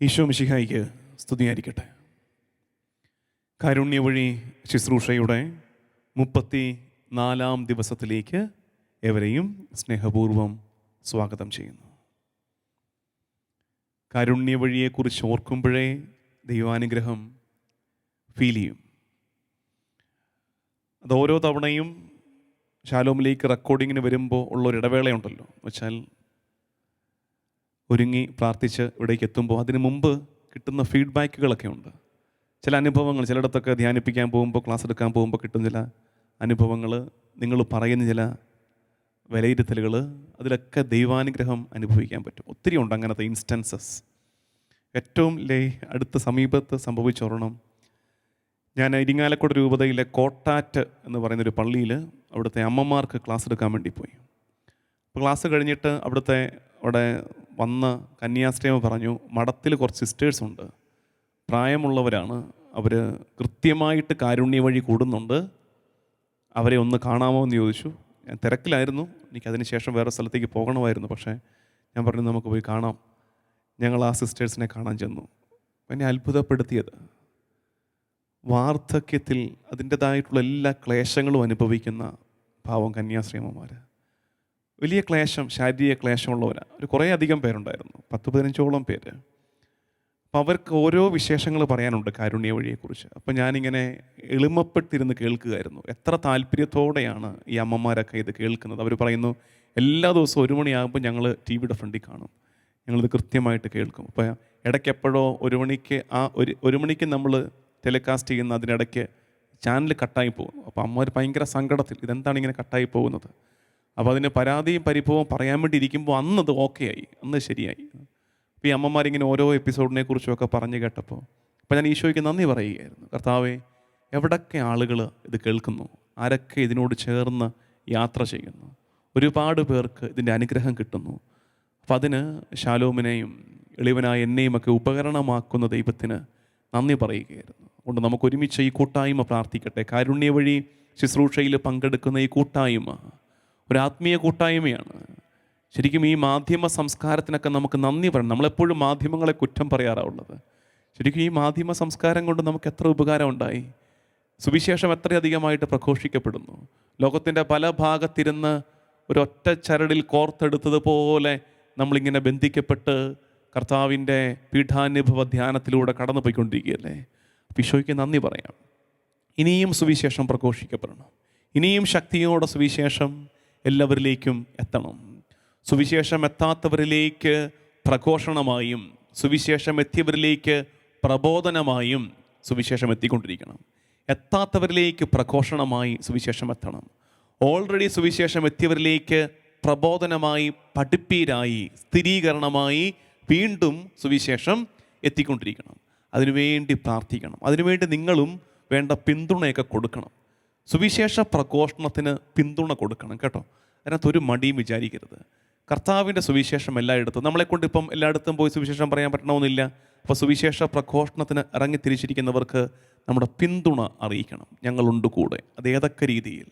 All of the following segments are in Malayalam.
ഈശോ മിശിഹായിക്ക് സ്തുതിയായിരിക്കട്ടെ. കാരുണ്യവഴി ശുശ്രൂഷയുടെ 34-ാം ദിവസത്തിലേക്ക് എവരെയും സ്നേഹപൂർവം സ്വാഗതം ചെയ്യുന്നു. കാരുണ്യവഴിയെക്കുറിച്ച് ഓർക്കുമ്പോഴേ ദൈവാനുഗ്രഹം ഫീൽ ചെയ്യും. അത് ഓരോ തവണയും ശാലോമിലേക്ക് റെക്കോർഡിങ്ങിന് വരുമ്പോൾ ഉള്ളൊരു ഇടവേളയുണ്ടല്ലോ, വെച്ചാൽ ഒരുങ്ങി പ്രാർത്ഥിച്ച് ഇവിടേക്ക് എത്തുമ്പോൾ അതിന് മുമ്പ് കിട്ടുന്ന ഫീഡ്ബാക്കുകളൊക്കെ ഉണ്ട്. ചില അനുഭവങ്ങൾ, ചിലയിടത്തൊക്കെ ധ്യാനിപ്പിക്കാൻ പോകുമ്പോൾ, ക്ലാസ് എടുക്കാൻ പോകുമ്പോൾ കിട്ടുന്ന ചില അനുഭവങ്ങൾ, നിങ്ങൾ പറയുന്ന ചില വിലയിരുത്തലുകൾ, അതിലൊക്കെ ദൈവാനുഗ്രഹം അനുഭവിക്കാൻ പറ്റും. ഒത്തിരി ഉണ്ട് അങ്ങനത്തെ ഇൻസ്റ്റൻസസ്. ഏറ്റവും അടുത്ത സമീപത്ത് സംഭവിച്ചോരണം, ഞാൻ ഇരിങ്ങാലക്കുട രൂപതയിലെ കോട്ടാറ്റ് എന്ന് പറയുന്നൊരു പള്ളിയിൽ അവിടുത്തെ അമ്മമാർക്ക് ക്ലാസ് എടുക്കാൻ വേണ്ടി പോയി. അപ്പോൾ ക്ലാസ് കഴിഞ്ഞിട്ട് അവിടെ വന്ന് കന്യാസ്ത്രീമ പറഞ്ഞു, മഠത്തിൽ കുറച്ച് സിസ്റ്റേഴ്സ് ഉണ്ട്, പ്രായമുള്ളവരാണ്, അവർ കൃത്യമായിട്ട് കാരുണ്യ വഴി കൂടുന്നുണ്ട്, അവരെ ഒന്ന് കാണാമോ എന്ന് ചോദിച്ചു. ഞാൻ തിരക്കിലായിരുന്നു, എനിക്കതിന് ശേഷം വേറെ സ്ഥലത്തേക്ക് പോകണമായിരുന്നു. പക്ഷേ ഞാൻ പറഞ്ഞു നമുക്ക് പോയി കാണാം. ഞങ്ങൾ ആ സിസ്റ്റേഴ്സിനെ കാണാൻ ചെന്നു. എന്നെ അത്ഭുതപ്പെടുത്തിയത്, വാർദ്ധക്യത്തിൽ അതിൻ്റെതായിട്ടുള്ള എല്ലാ ക്ലേശങ്ങളും അനുഭവിക്കുന്ന പാവം കന്യാസ്ത്രീയമ്മമാർ, വലിയ ക്ലേശം, ശാരീരിക ക്ലേശമുള്ളവരാണ്. ഒരു കുറേ അധികം പേരുണ്ടായിരുന്നു, 10-15ഓളം പേര്. അപ്പോൾ അവർക്ക് ഓരോ വിശേഷങ്ങൾ പറയാനുണ്ട് കാരുണ്യ വഴിയെക്കുറിച്ച്. അപ്പോൾ ഞാനിങ്ങനെ എളിമപ്പെട്ടിരുന്ന് കേൾക്കുകയായിരുന്നു. എത്ര താല്പര്യത്തോടെയാണ് ഈ അമ്മമാരൊക്കെ ഇത് കേൾക്കുന്നത്. അവർ പറയുന്നു, എല്ലാ ദിവസവും 1 മണിയാകുമ്പോൾ ഞങ്ങൾ ടി വിയുടെ ഫ്രണ്ടിൽ കാണും, ഞങ്ങളിത് കൃത്യമായിട്ട് കേൾക്കും. അപ്പോൾ ഇടയ്ക്ക് എപ്പോഴോ 1 മണിക്ക് ഒരു മണിക്ക് നമ്മൾ ടെലികാസ്റ്റ് ചെയ്യുന്ന അതിനിടയ്ക്ക് ചാനൽ കട്ടായി പോകുന്നു. അപ്പോൾ അമ്മമാർ ഭയങ്കര സങ്കടത്തിൽ, ഇതെന്താണ് ഇങ്ങനെ കട്ടായി പോകുന്നത്. അപ്പോൾ അതിന് പരാതിയും പരിഭവവും പറയാൻ വേണ്ടി ഇരിക്കുമ്പോൾ അന്നത് ഓക്കെ ആയി, അന്ന് ശരിയായി. അപ്പോൾ ഈ അമ്മമാരിങ്ങനെ ഓരോ എപ്പിസോഡിനെ കുറിച്ചുമൊക്കെ പറഞ്ഞു കേട്ടപ്പോൾ അപ്പോൾ ഞാൻ ഈശോയ്ക്ക് നന്ദി പറയുകയായിരുന്നു. കർത്താവേ, എവിടൊക്കെ ആളുകൾ ഇത് കേൾക്കുന്നു, ആരൊക്കെ ഇതിനോട് ചേർന്ന് യാത്ര ചെയ്യുന്നു, ഒരുപാട് പേർക്ക് ഇതിൻ്റെ അനുഗ്രഹം കിട്ടുന്നു. അപ്പോൾ അതിന് ശാലോമിനെയും എളിവനായ എന്നെയും ഒക്കെ ഉപകരണമാക്കുന്ന ദൈവത്തിന് നന്ദി പറയുകയായിരുന്നു. അതുകൊണ്ട് നമുക്ക് ഒരുമിച്ച് ഈ കൂട്ടായ്മ പ്രാർത്ഥിക്കട്ടെ. കാരുണ്യ വഴി ശുശ്രൂഷയിൽ പങ്കെടുക്കുന്ന ഈ കൂട്ടായ്മ ഒരു ആത്മീയ കൂട്ടായ്മയാണ്. ശരിക്കും ഈ മാധ്യമ സംസ്കാരത്തിനൊക്കെ നമുക്ക് നന്ദി പറയണം. നമ്മളെപ്പോഴും മാധ്യമങ്ങളെ കുറ്റം പറയാറുള്ളത്. ശരിക്കും ഈ മാധ്യമ സംസ്കാരം കൊണ്ട് നമുക്ക് എത്ര ഉപകാരം ഉണ്ടായി. സുവിശേഷം എത്രയധികമായിട്ട് പ്രഘോഷിക്കപ്പെടുന്നു. ലോകത്തിൻ്റെ പല ഭാഗത്തിരുന്ന് ഒരൊറ്റ ചരടിൽ കോർത്തെടുത്തതുപോലെ നമ്മളിങ്ങനെ ബന്ധിക്കപ്പെട്ട് കർത്താവിൻ്റെ പീഠാനുഭവ ധ്യാനത്തിലൂടെ കടന്നു പോയിക്കൊണ്ടിരിക്കുകയല്ലേ. ഈശോയ്ക്ക് നന്ദി പറയാം. ഇനിയും സുവിശേഷം പ്രഘോഷിക്കപ്പെടണം. ഇനിയും ശക്തിയോടെ സുവിശേഷം എല്ലാവരിലേക്കും എത്തണം. സുവിശേഷം എത്താത്തവരിലേക്ക് പ്രഘോഷണമായും സുവിശേഷം എത്തിയവരിലേക്ക് പ്രബോധനമായും സുവിശേഷം എത്തിക്കൊണ്ടിരിക്കണം. എത്താത്തവരിലേക്ക് പ്രഘോഷണമായി സുവിശേഷം എത്തണം. ഓൾറെഡി സുവിശേഷം എത്തിയവരിലേക്ക് പ്രബോധനമായി, പഠിപ്പീരായി, സ്ഥിരീകരണമായി വീണ്ടും സുവിശേഷം എത്തിക്കൊണ്ടിരിക്കണം. അതിനുവേണ്ടി പ്രാർത്ഥിക്കണം. അതിനുവേണ്ടി നിങ്ങളും വേണ്ട പിന്തുണയൊക്കെ കൊടുക്കണം. സുവിശേഷ പ്രഘോഷണത്തിന് പിന്തുണ കൊടുക്കണം കേട്ടോ. അതിനകത്തൊരു മടിയും വിചാരിക്കരുത്. കർത്താവിൻ്റെ സുവിശേഷം എല്ലായിടത്തും, നമ്മളെക്കൊണ്ട് ഇപ്പം എല്ലായിടത്തും പോയി സുവിശേഷം പറയാൻ പറ്റണമെന്നില്ല. അപ്പോൾ സുവിശേഷ പ്രഘോഷണത്തിന് ഇറങ്ങിത്തിരിച്ചിരിക്കുന്നവർക്ക് നമ്മുടെ പിന്തുണ അറിയിക്കണം. ഞങ്ങളുണ്ട് കൂടെ. അത് ഏതൊക്കെ രീതിയിൽ.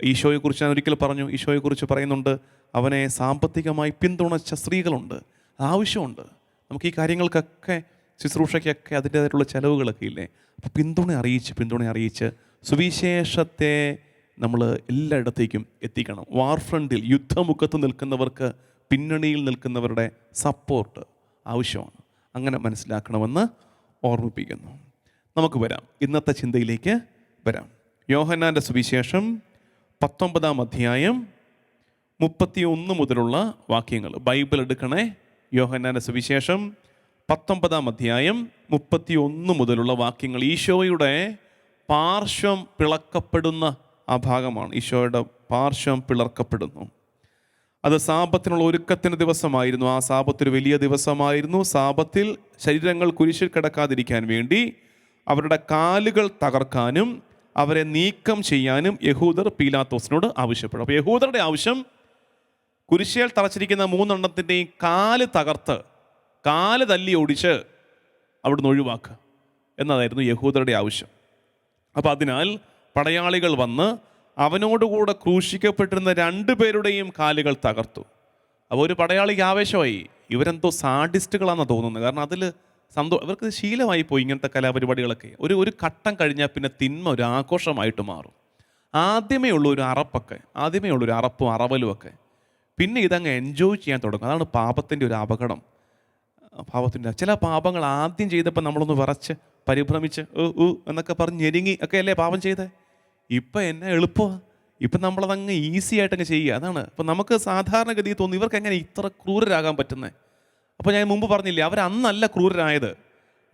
ഈശോയെക്കുറിച്ച് ഞാൻ ഒരിക്കൽ പറഞ്ഞു, ഈശോയെക്കുറിച്ച് പറയുന്നുണ്ട്, അവനെ സാമ്പത്തികമായി പിന്തുണച്ച സ്ത്രീകളുണ്ട്. ആവശ്യമുണ്ട്. നമുക്ക് ഈ കാര്യങ്ങൾക്കൊക്കെ, ശുശ്രൂഷയ്ക്കൊക്കെ അതിൻ്റേതായിട്ടുള്ള ചിലവുകളൊക്കെ ഇല്ലേ. അപ്പോൾ പിന്തുണ അറിയിച്ച് സുവിശേഷത്തെ നമ്മൾ എല്ലായിടത്തേക്കും എത്തിക്കണം. വാർഫ്രണ്ടിൽ, യുദ്ധമുഖത്ത് നിൽക്കുന്നവർക്ക് പിന്നണിയിൽ നിൽക്കുന്നവരുടെ സപ്പോർട്ട് ആവശ്യമാണ്. അങ്ങനെ മനസ്സിലാക്കണമെന്ന് ഓർമ്മിപ്പിക്കുന്നു. നമുക്ക് വരാം, ഇന്നത്തെ ചിന്തയിലേക്ക് വരാം. യോഹന്നാൻ്റെ സുവിശേഷം 19-ാം അധ്യായം 31 മുതലുള്ള വാക്യങ്ങൾ. ബൈബിൾ എടുക്കണേ. യോഹന്നാൻ്റെ സുവിശേഷം 19-ാം അധ്യായം 31 മുതലുള്ള വാക്യങ്ങൾ. ഈശോയുടെ പാർശ്വം പിളക്കപ്പെടുന്ന ആ ഭാഗമാണ്. ഈശോയുടെ പാർശ്വം പിളർക്കപ്പെടുന്നു. അത് സാബത്തിനുള്ള ഒരുക്കത്തിൻ്റെ ദിവസമായിരുന്നു. ആ സാബത്ത് ഒരു വലിയ ദിവസമായിരുന്നു. സാബത്തിൽ ശരീരങ്ങൾ കുരിശിൽ കിടക്കാതിരിക്കാൻ വേണ്ടി അവരുടെ കാലുകൾ തകർക്കാനും അവരെ നീക്കം ചെയ്യാനും യഹൂദർ പീലാത്തോസിനോട് ആവശ്യപ്പെടും. അപ്പോൾ യഹൂദരുടെ ആവശ്യം, കുരിശിൽ തറച്ചിരിക്കുന്ന 3 എണ്ണത്തിൻ്റെയും കാല് തകർത്ത്, കാല് തല്ലി ഓടിച്ച് അവിടുന്ന് ഒഴിവാക്കുക എന്നതായിരുന്നു യഹൂദരുടെ ആവശ്യം. അപ്പോൾ അതിനാൽ പടയാളികൾ വന്ന് അവനോടുകൂടെ ക്രൂശിക്കപ്പെട്ടിരുന്ന 2 പേരുടെയും കാലുകൾ തകർത്തു. അപ്പോൾ ഒരു പടയാളിക്ക് ആവേശമായി, ഇവരെന്തോ സാഡിസ്റ്റുകളാണെന്ന് തോന്നുന്നത്. കാരണം അതിൽ ഇവർക്ക് ശീലമായി പോയി ഇങ്ങനത്തെ കലാപരിപാടികളൊക്കെ. ഒരു ഘട്ടം കഴിഞ്ഞാൽ പിന്നെ തിന്മ ഒരു ആഘോഷമായിട്ട് മാറും. ആദ്യമേ ഉള്ള ഒരു അറപ്പൊക്കെ, ആദ്യമേ ഉള്ളൊരു അറപ്പും അറവലും ഒക്കെ, പിന്നെ ഇതങ്ങ് എൻജോയ് ചെയ്യാൻ തുടങ്ങും. അതാണ് പാപത്തിൻ്റെ ഒരു അപകടം. പാപത്തിൻ്റെ ചില പാപങ്ങൾ ആദ്യം ചെയ്തപ്പോൾ നമ്മളൊന്ന് വിറച്ച് പരിഭ്രമിച്ച് എന്നൊക്കെ പറഞ്ഞ് ഞെരുങ്ങി ഒക്കെ അല്ലേ പാപം ചെയ്തേ. ഇപ്പം എന്നെ എളുപ്പമാണ്, ഇപ്പം നമ്മളതങ്ങ് ഈസി ആയിട്ടങ്ങ് ചെയ്യുക. അതാണ് ഇപ്പം നമുക്ക് സാധാരണഗതിയിൽ തോന്നുന്നു ഇവർക്ക് എങ്ങനെ ഇത്ര ക്രൂരരാകാൻ പറ്റുന്നത്. അപ്പോൾ ഞാൻ മുമ്പ് പറഞ്ഞില്ലേ, അവരന്നല്ല ക്രൂരരായത്,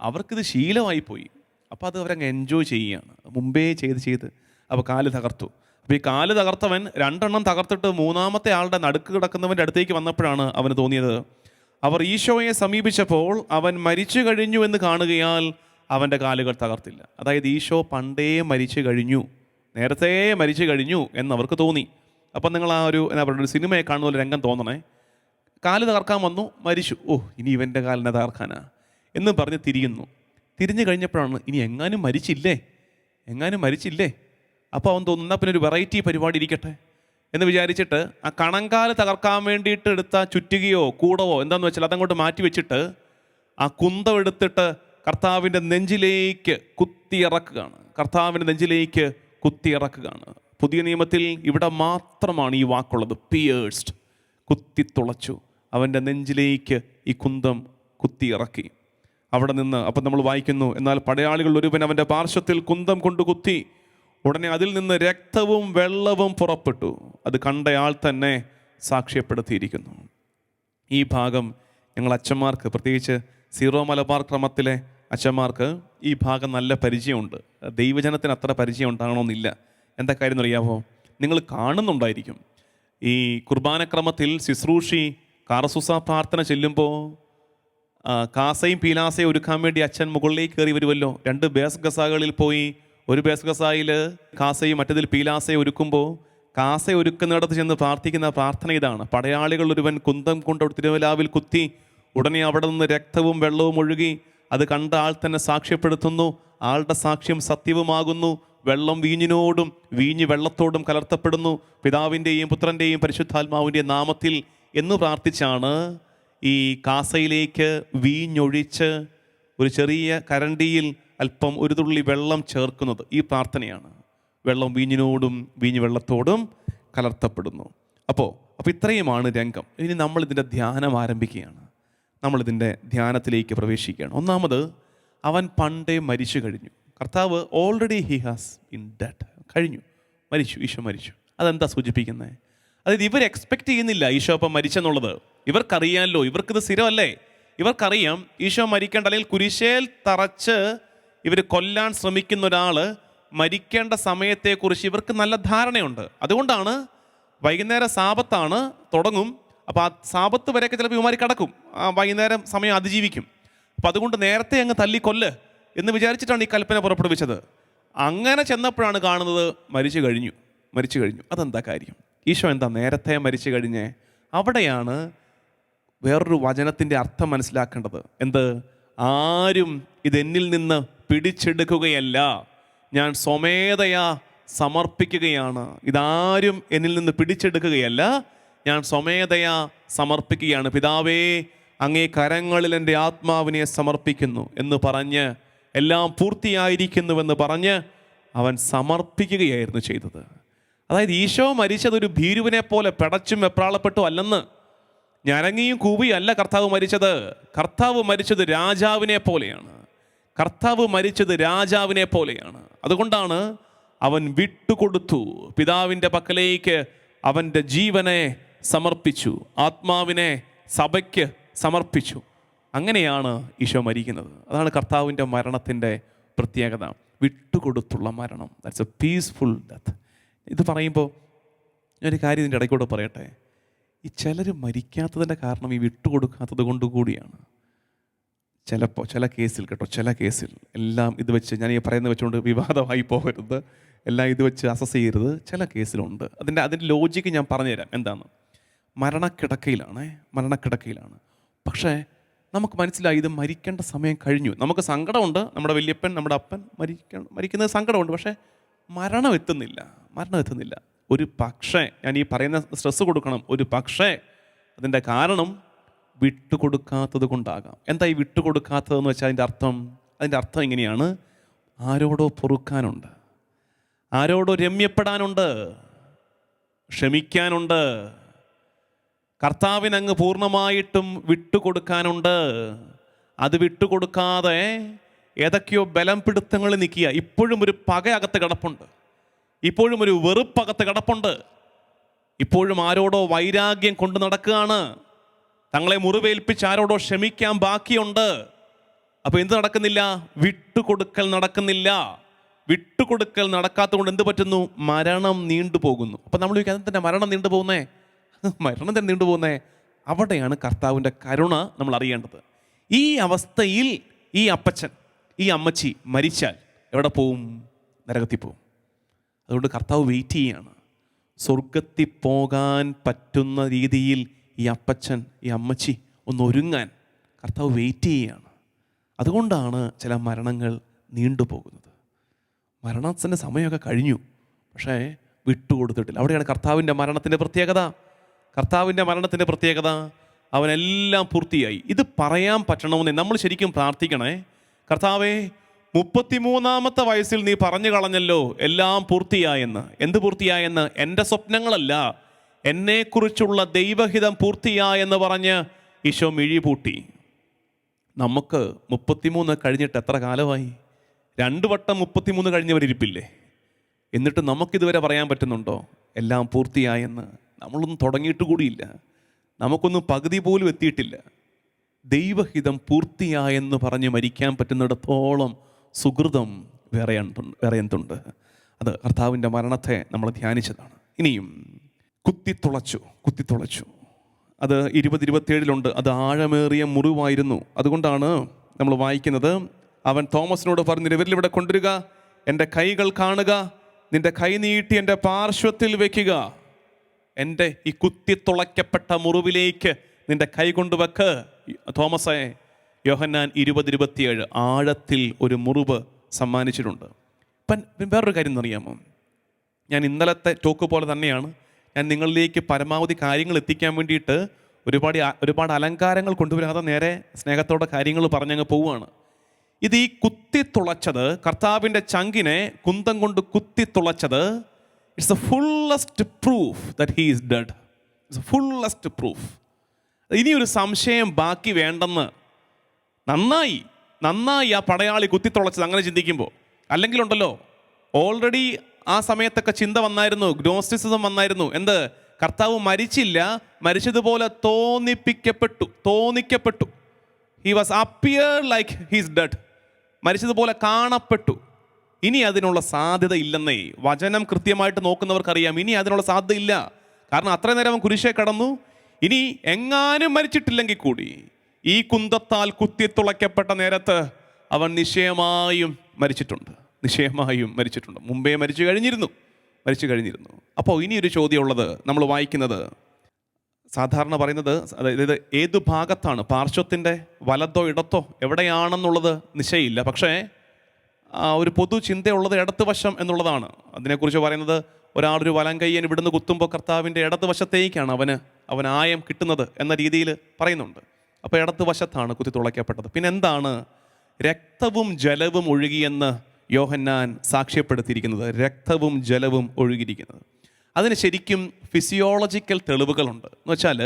അവർക്കിത് ശീലമായി പോയി. അപ്പോൾ അത് അവരങ്ങ് എൻജോയ് ചെയ്യുകയാണ്, മുമ്പേ ചെയ്ത്. അപ്പോൾ കാല് തകർത്തു. അപ്പോൾ ഈ കാല് തകർത്തവൻ 2 എണ്ണം തകർത്തിട്ട് 3-ാമത്തെ ആളുടെ നടുക്ക് കിടക്കുന്നവൻ്റെ അടുത്തേക്ക് വന്നപ്പോഴാണ് അവന് തോന്നിയത്, അവർ ഈശോയെ സമീപിച്ചപ്പോൾ അവൻ മരിച്ചു കഴിഞ്ഞു എന്ന് കാണുകയാൽ അവൻ്റെ കാലുകൾ തകർത്തില്ല. അതായത് ഈശോ പണ്ടേ മരിച്ചു കഴിഞ്ഞു, നേരത്തെ മരിച്ചു കഴിഞ്ഞു എന്നവർക്ക് തോന്നി. അപ്പം നിങ്ങൾ ആ ഒരു എന്താ പറയുക, ഒരു സിനിമയെ കാണുന്ന പോലെ രംഗം തോന്നണേ. കാല് തകർക്കാൻ വന്നു, മരിച്ചു, ഇനി ഇവൻ്റെ കാലിനെ തകർക്കാനാ എന്ന് പറഞ്ഞ് തിരിഞ്ഞു കഴിഞ്ഞപ്പോഴാണ് ഇനി എങ്ങാനും മരിച്ചില്ലേ. അപ്പോൾ അവൻ തോന്നുന്ന പിന്നെ ഒരു വെറൈറ്റി പരിപാടി ഇരിക്കട്ടെ എന്ന് വിചാരിച്ചിട്ട് ആ കണങ്കാല് തകർക്കാൻ വേണ്ടിയിട്ട് എടുത്ത ചുറ്റുകയോ കൂടവോ എന്താണെന്ന് വെച്ചാൽ അതങ്ങോട്ട് മാറ്റി വെച്ചിട്ട് ആ കുന്തം എടുത്തിട്ട് കർത്താവിൻ്റെ നെഞ്ചിലേക്ക് കുത്തിയിറക്കുകയാണ്. പുതിയ നിയമത്തിൽ ഇവിടെ മാത്രമാണ് ഈ വാക്കുള്ളത്, പിയേഴ്സ്ഡ്, കുത്തിത്തുളച്ചു. അവൻ്റെ നെഞ്ചിലേക്ക് ഈ കുന്തം കുത്തിയിറക്കി. അവിടെ നിന്ന് അപ്പം നമ്മൾ വായിക്കുന്നു, എന്നാൽ പടയാളികൾ ഒരുവൻ അവൻ്റെ പാർശ്വത്തിൽ കുന്തം കൊണ്ട് കുത്തി, ഉടനെ അതിൽ നിന്ന് രക്തവും വെള്ളവും പുറപ്പെട്ടു. അത് കണ്ടയാൾ തന്നെ സാക്ഷ്യപ്പെടുത്തിയിരിക്കുന്നു. ഈ ഭാഗം ഞങ്ങൾ അച്ഛന്മാർക്ക്, പ്രത്യേകിച്ച് സീറോ മലബാർ ക്രമത്തിലെ അച്ഛന്മാർക്ക് ഈ ഭാഗം നല്ല പരിചയമുണ്ട്. ദൈവജനത്തിന് അത്ര പരിചയം ഉണ്ടാകണമെന്നില്ല. എന്താ കാര്യം എന്നറിയാമോ? നിങ്ങൾ കാണുന്നുണ്ടായിരിക്കും, ഈ കുർബാനക്രമത്തിൽ ശുശ്രൂഷി കാറസൂസ പ്രാർത്ഥന ചെല്ലുമ്പോൾ കാസയും പീലാസയും ഒരുക്കാൻ വേണ്ടി അച്ഛൻ മുകളിലേക്ക് കയറി വരുമല്ലോ. 2 ബേസ് ഗസാകളിൽ പോയി, ഒരു ബേസ് ഗസായിൽ കാസയും മറ്റതിൽ പീലാസയും ഒരുക്കുമ്പോൾ കാസ ഒരുക്കുന്നിടത്ത് ചെന്ന് പ്രാർത്ഥിക്കുന്ന പ്രാർത്ഥന ഇതാണ്: പടയാളികൾ ഒരുവൻ കുന്തം കൊണ്ട് തിരുവലാവിൽ കുത്തി, ഉടനെ അവിടെ നിന്ന് രക്തവും വെള്ളവും ഒഴുകി. അത് കണ്ട ആൾ തന്നെ സാക്ഷ്യപ്പെടുത്തുന്നു, ആളുടെ സാക്ഷ്യം സത്യവുമാകുന്നു. വെള്ളം വീഞ്ഞിനോടും വീഞ്ഞ് വെള്ളത്തോടും കലർത്തപ്പെടുന്നു, പിതാവിൻ്റെയും പുത്രൻ്റെയും പരിശുദ്ധാത്മാവിൻ്റെയും നാമത്തിൽ എന്ന് പ്രാർത്ഥിച്ചാണ് ഈ കാസയിലേക്ക് വീഞ്ഞൊഴിച്ച് ഒരു ചെറിയ കരണ്ടിയിൽ അല്പം ഒരു തുള്ളി വെള്ളം ചേർക്കുന്നത്. ഈ പ്രാർത്ഥനയാണ്. വെള്ളം വീഞ്ഞിനോടും വീഞ്ഞ് വെള്ളത്തോടും കലർത്തപ്പെടുന്നു. അപ്പോൾ ഇത്രയുമാണ് രംഗം. ഇനി നമ്മളിതിൻ്റെ ധ്യാനം ആരംഭിക്കുകയാണ്. നമ്മളിതിൻ്റെ ധ്യാനത്തിലേക്ക് പ്രവേശിക്കുകയാണ്. ഒന്നാമത്, അവൻ പണ്ടേ മരിച്ചു കഴിഞ്ഞു. കർത്താവ് already he has in dead, മരിച്ചു, ഈശോ മരിച്ചു. അതെന്താ സൂചിപ്പിക്കുന്നത്? അതായത് ഇവർ എക്സ്പെക്റ്റ് ചെയ്യുന്നില്ല ഈശോ അപ്പം മരിച്ചെന്നുള്ളത്. ഇവർക്കറിയാമല്ലോ, ഇവർക്കിത് സ്ഥിരമല്ലേ, ഇവർക്കറിയാം ഈശോ മരിക്കേണ്ട, അല്ലെങ്കിൽ കുരിശേൽ തറച്ച് ഇവർ കൊല്ലാൻ ശ്രമിക്കുന്ന ഒരാൾ മരിക്കേണ്ട സമയത്തെക്കുറിച്ച് ഇവർക്ക് നല്ല ധാരണയുണ്ട്. അതുകൊണ്ടാണ് വൈകുന്നേരം സാബത്താണ്, തുടങ്ങും. അപ്പോൾ ആ സാബത്ത് വരെയൊക്കെ ചിലപ്പോൾ ഇവന്മാർ കിടക്കും, വൈകുന്നേരം സമയം അതിജീവിക്കും. അപ്പോൾ അതുകൊണ്ട് നേരത്തെ അങ്ങ് തല്ലിക്കൊല്ല് എന്ന് വിചാരിച്ചിട്ടാണ് ഈ കൽപ്പന പുറപ്പെടുവിച്ചത്. അങ്ങനെ ചെന്നപ്പോഴാണ് കാണുന്നത് മരിച്ചു കഴിഞ്ഞു. അതെന്താ കാര്യം? ഈശോ എന്താ നേരത്തെ മരിച്ചു കഴിഞ്ഞേ? അവിടെയാണ് വേറൊരു വചനത്തിൻ്റെ അർത്ഥം മനസ്സിലാക്കേണ്ടത്. എന്ത്? ആരും ഇതെന്നിൽ നിന്ന് പിടിച്ചെടുക്കുകയല്ല, ഞാൻ സ്വമേധയാ സമർപ്പിക്കുകയാണ്. ഇതാരും എന്നിൽ നിന്ന് പിടിച്ചെടുക്കുകയല്ല, ഞാൻ സ്വമേധയാ സമർപ്പിക്കുകയാണ്. പിതാവേ, അങ്ങേ കരങ്ങളിൽ എൻ്റെ ആത്മാവിനെ സമർപ്പിക്കുന്നു എന്ന് പറഞ്ഞ്, എല്ലാം പൂർത്തിയായിരിക്കുന്നുവെന്ന് പറഞ്ഞ് അവൻ സമർപ്പിക്കുകയായിരുന്നു ചെയ്തത്. അതായത് ഈശോ മരിച്ചതൊരു ഭീരുവിനെ പോലെ പെടച്ചും വെപ്രാളപ്പെട്ടും അല്ലെന്ന്, ഞരങ്ങിയും കൂവിയും അല്ല കർത്താവ് മരിച്ചത്. കർത്താവ് മരിച്ചത് രാജാവിനെ പോലെയാണ്. അതുകൊണ്ടാണ് അവൻ വിട്ടുകൊടുത്തു, പിതാവിൻ്റെ പക്കലേക്ക് അവൻ്റെ ജീവനെ സമർപ്പിച്ചു, ആത്മാവിനെ സഭയ്ക്ക് സമർപ്പിച്ചു. അങ്ങനെയാണ് ഈശോ മരിക്കുന്നത്. അതാണ് കർത്താവിൻ്റെ മരണത്തിൻ്റെ പ്രത്യേകത, വിട്ടുകൊടുത്തുള്ള മരണം. That's A peaceful death. ഇത് പറയുമ്പോൾ ഞാനൊരു കാര്യം ഇതിൻ്റെ ഇടയ്ക്കൂടെ പറയട്ടെ. ഈ ചിലർ മരിക്കാത്തതിൻ്റെ കാരണം ഈ വിട്ടുകൊടുക്കാത്തത് കൊണ്ടുകൂടിയാണ്. ചില കേസിൽ എല്ലാം ഇത് വെച്ച്, ഞാൻ ഈ പറയുന്നത് വെച്ചുകൊണ്ട് വിവാദമായി പോകരുത്, എല്ലാം ഇത് വെച്ച് അസസ് ചെയ്യരുത്. ചില കേസിലുണ്ട്. അതിൻ്റെ ലോജിക്ക് ഞാൻ പറഞ്ഞുതരാം. എന്താണ്? മരണക്കിടക്കയിലാണ്. പക്ഷേ നമുക്ക് മനസ്സിലായി ഇത് മരിക്കേണ്ട സമയം കഴിഞ്ഞു. നമുക്ക് സങ്കടമുണ്ട്, നമ്മുടെ വല്യപ്പൻ, നമ്മുടെ അപ്പൻ മരിക്കുന്നത് സങ്കടമുണ്ട്. പക്ഷേ മരണം എത്തുന്നില്ല. ഒരു പക്ഷേ, ഞാൻ ഈ പറയുന്ന സ്ട്രെസ് കൊടുക്കണം, ഒരു പക്ഷേ അതിൻ്റെ കാരണം വിട്ടുകൊടുക്കാത്തത് കൊണ്ടാകാം. എന്താ ഈ വിട്ടുകൊടുക്കാത്തതെന്ന് വെച്ചാൽ അതിൻ്റെ അർത്ഥം ഇങ്ങനെയാണ്: ആരോടോ പൊറുക്കാനുണ്ട്, ആരോടോ രമ്യപ്പെടാനുണ്ട്, ക്ഷമിക്കാനുണ്ട്, കർത്താവിനങ്ങ് പൂർണ്ണമായിട്ടും വിട്ടുകൊടുക്കാനുണ്ട്. അത് വിട്ടുകൊടുക്കാതെ ഏതൊക്കെയോ ബലം പിടുത്തങ്ങളിൽ നിൽക്കുക. ഇപ്പോഴും ഒരു പക അകത്ത് കിടപ്പുണ്ട്, ഇപ്പോഴും ഒരു വെറുപ്പകത്ത് കിടപ്പുണ്ട്, ഇപ്പോഴും ആരോടോ വൈരാഗ്യം കൊണ്ട് നടക്കുകയാണ്, തങ്ങളെ മുറിവേൽപ്പിച്ച് ആരോടോ ക്ഷമിക്കാൻ ബാക്കിയുണ്ട്. അപ്പോൾ എന്ത് നടക്കുന്നില്ല? വിട്ടുകൊടുക്കൽ നടക്കുന്നില്ല. വിട്ടുകൊടുക്കൽ നടക്കാത്തത് കൊണ്ട് എന്ത് പറ്റുന്നു? മരണം നീണ്ടുപോകുന്നു. അപ്പം നമ്മൾ ചോദിക്കുക, അതെന്താ മരണം നീണ്ടുപോകുന്നേ? മരണം തന്നെ നീണ്ടുപോകുന്നേ? അവിടെയാണ് കർത്താവിൻ്റെ കരുണ നമ്മൾ അറിയേണ്ടത്. ഈ അവസ്ഥയിൽ ഈ അപ്പച്ചൻ, ഈ അമ്മച്ചി മരിച്ചാൽ എവിടെ പോവും? നരകത്തിൽ പോവും. അതുകൊണ്ട് കർത്താവ് വെയിറ്റ് ചെയ്യാണ്. സ്വർഗത്തിൽ പോകാൻ പറ്റുന്ന രീതിയിൽ ഈ അപ്പച്ചൻ, ഈ അമ്മച്ചി ഒന്ന് ഒരുങ്ങാൻ കർത്താവ് വെയിറ്റ് ചെയ്യുകയാണ്. അതുകൊണ്ടാണ് ചില മരണങ്ങൾ നീണ്ടുപോകുന്നത്. മരണത്തിൻ്റെ സമയമൊക്കെ കഴിഞ്ഞു, പക്ഷേ വിട്ടുകൊടുത്തിട്ടില്ല. അവിടെയാണ് കർത്താവിൻ്റെ മരണത്തിൻ്റെ പ്രത്യേകത. കർത്താവിൻ്റെ മരണത്തിൻ്റെ പ്രത്യേകത, അവനെല്ലാം പൂർത്തിയായി. ഇത് പറയാൻ പറ്റണമെന്ന് നമ്മൾ ശരിക്കും പ്രാർത്ഥിക്കണേ. കർത്താവേ, 33-ാമത്തെ വയസ്സിൽ നീ പറഞ്ഞു കളഞ്ഞല്ലോ എല്ലാം പൂർത്തിയായെന്ന്. എന്ത് പൂർത്തിയായെന്ന്? എൻ്റെ സ്വപ്നങ്ങളല്ല, എന്നെക്കുറിച്ചുള്ള ദൈവഹിതം പൂർത്തിയായെന്ന് പറഞ്ഞ് ഈശോ മിഴി പൂട്ടി. നമുക്ക് 33 കഴിഞ്ഞിട്ട് എത്ര കാലമായി? 2 വട്ടം 33 കഴിഞ്ഞവരിപ്പില്ലേ? എന്നിട്ട് നമുക്കിതുവരെ പറയാൻ പറ്റുന്നുണ്ടോ എല്ലാം പൂർത്തിയായെന്ന്? നമ്മളൊന്നും തുടങ്ങിയിട്ട് കൂടിയില്ല, നമുക്കൊന്നും പകുതി പോലും എത്തിയിട്ടില്ല. ദൈവഹിതം പൂർത്തിയായെന്ന് പറഞ്ഞ് മരിക്കാൻ പറ്റുന്നിടത്തോളം സുഹൃതം വേറെ എന്തുണ്ട്? അത് കർത്താവിൻ്റെ മരണത്തെ നമ്മൾ ധ്യാനിച്ചതാണ്. ഇനിയും കുത്തിത്തുളച്ചു. അത് 20-27 അത് ആഴമേറിയ മുറിവായിരുന്നു. അതുകൊണ്ടാണ് നമ്മൾ വായിക്കുന്നത്, അവൻ തോമസിനോട് പറഞ്ഞു, വിരലിവിടെ കൊണ്ടുവരിക, എൻ്റെ കൈകൾ കാണുക, നിൻ്റെ കൈ നീട്ടി എൻ്റെ പാർശ്വത്തിൽ വയ്ക്കുക. എൻ്റെ ഈ കുത്തിത്തുളയ്ക്കപ്പെട്ട മുറിവിലേക്ക് നിൻ്റെ കൈ കൊണ്ടുവെക്ക് തോമസേ. യോഹന്നാൻ 20-27 ആഴത്തിൽ ഒരു മുറിവ് സമ്മാനിച്ചിട്ടുണ്ട്. ഇപ്പം വേറൊരു കാര്യം എന്നറിയാമോ? ഞാൻ ഇന്നലത്തെ ടോക്ക് പോലെ തന്നെയാണ് ഞാൻ നിങ്ങളിലേക്ക് പരമാവധി കാര്യങ്ങൾ എത്തിക്കാൻ വേണ്ടിയിട്ട് ഒരുപാട് അലങ്കാരങ്ങൾ കൊണ്ടുവരാതെ നേരെ സ്നേഹത്തോടെ കാര്യങ്ങൾ പറഞ്ഞങ്ങ് പോവുകയാണ്. ഇത് ഈ കുത്തിത്തുളച്ചത്, കർത്താവിൻ്റെ ചങ്കിനെ കുന്തം കൊണ്ട് കുത്തിത്തുളച്ചത്, it's the fullest proof that he is dead. It's a fullest proof. ഇനിയൊരു സംശയം ബാക്കി വേണ്ടെന്ന്. നന്നായി ആ പടയാളി കുത്തിത്തുളച്ചത് അങ്ങനെ ചിന്തിക്കുമ്പോൾ. അല്ലെങ്കിലുണ്ടല്ലോ, ഓൾറെഡി ആ സമയത്തൊക്കെ ചിന്ത വന്നായിരുന്നു, ഗ്നോസ്റ്റിസിസം വന്നായിരുന്നു. എന്ത്? കർത്താവ് മരിച്ചില്ല, മരിച്ചതുപോലെ തോന്നിക്കപ്പെട്ടു. He was appear like he's dead. മരിച്ചതുപോലെ കാണപ്പെട്ടു. ഇനി അതിനുള്ള സാധ്യത ഇല്ലെന്നേ വചനം കൃത്യമായിട്ട് നോക്കുന്നവർക്കറിയാം. ഇനി അതിനുള്ള സാധ്യത ഇല്ല. കാരണം അത്രയും നേരം അവൻ കുരിശേ കടന്നു. ഇനി എങ്ങാനും മരിച്ചിട്ടില്ലെങ്കിൽ കൂടി ഈ കുന്തത്താൽ കുത്തിത്തുളയ്ക്കപ്പെട്ട നേരത്ത് അവൻ നിശ്ചയമായും മരിച്ചിട്ടുണ്ട്. മുമ്പേ മരിച്ചു കഴിഞ്ഞിരുന്നു. അപ്പോൾ ഇനിയൊരു ചോദ്യമുള്ളത്, നമ്മൾ വായിക്കുന്നത് സാധാരണ പറയുന്നത്, അതായത് ഏതു ഭാഗത്താണ്, പാർശ്വത്തിൻ്റെ വലത്തോ ഇടത്തോ എവിടെയാണെന്നുള്ളത് നിശ്ചയമില്ല. പക്ഷേ ഒരു പൊതു ചിന്തയുള്ളത് ഇടത്ത് വശം എന്നുള്ളതാണ്. അതിനെക്കുറിച്ച് പറയുന്നത്, ഒരാളൊരു വലം കയ്യൻ ഇവിടുന്ന് കുത്തുമ്പോൾ കർത്താവിൻ്റെ ഇടത്ത് വശത്തേക്കാണ് അവൻ ആയം കിട്ടുന്നത് എന്ന രീതിയിൽ പറയുന്നുണ്ട്. അപ്പോൾ ഇടത്ത് വശത്താണ് കുത്തി തുളയ്ക്കപ്പെട്ടത്. പിന്നെ എന്താണ്? രക്തവും ജലവും ഒഴുകിയെന്ന് യോഹന്നാൻ സാക്ഷ്യപ്പെടുത്തിയിരിക്കുന്നത്. രക്തവും ജലവും ഒഴുകിയിരിക്കുന്നത്. അതിന് ശരിക്കും ഫിസിയോളജിക്കൽ തെളിവുകളുണ്ട്. എന്ന് വെച്ചാൽ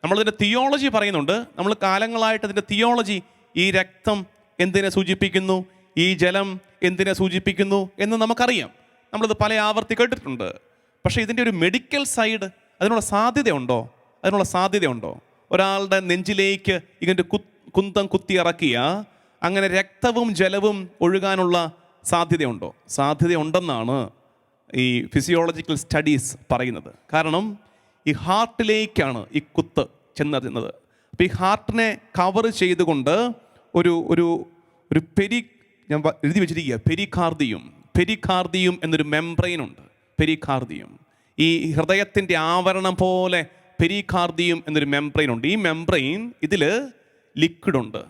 നമ്മളിതിൻ്റെ തിയോളജി പറയുന്നുണ്ട്. നമ്മൾ കാലങ്ങളായിട്ട് അതിൻ്റെ തിയോളജി, ഈ രക്തം എന്തിനെ സൂചിപ്പിക്കുന്നു, ഈ ജലം എന്തിനെ സൂചിപ്പിക്കുന്നു എന്ന് നമുക്കറിയാം. നമ്മളത് പല ആവർത്തി കേട്ടിട്ടുണ്ട്. പക്ഷേ ഇതിൻ്റെ ഒരു മെഡിക്കൽ സൈഡ്, അതിനുള്ള സാധ്യതയുണ്ടോ? ഒരാളുടെ നെഞ്ചിലേക്ക് ഇങ്ങനെ കുന്തം കുത്തി ഇറക്കിയ അങ്ങനെ രക്തവും ജലവും ഒഴുകാനുള്ള സാധ്യതയുണ്ടോ? സാധ്യതയുണ്ടെന്നാണ് ഈ ഫിസിയോളജിക്കൽ സ്റ്റഡീസ് പറയുന്നത്. കാരണം ഈ ഹാർട്ടിലേക്കാണ് ഈ കുത്ത് ചെന്നത്. അപ്പോൾ ഈ ഹാർട്ടിനെ കവർ ചെയ്തുകൊണ്ട് ഒരു ഞാൻ എഴുതി വെച്ചിരിക്കുക, പെരികാർഡിയം എന്നൊരു മെംബ്രെയിനുണ്ട്. ഈ ഹൃദയത്തിൻ്റെ ആവരണം പോലെ പെരികാർഡിയം എന്നൊരു മെംബ്രെയിനുണ്ട്. ഈ മെംബ്രെയിൻ, ഇതിൽ ലിക്വിഡുണ്ട്,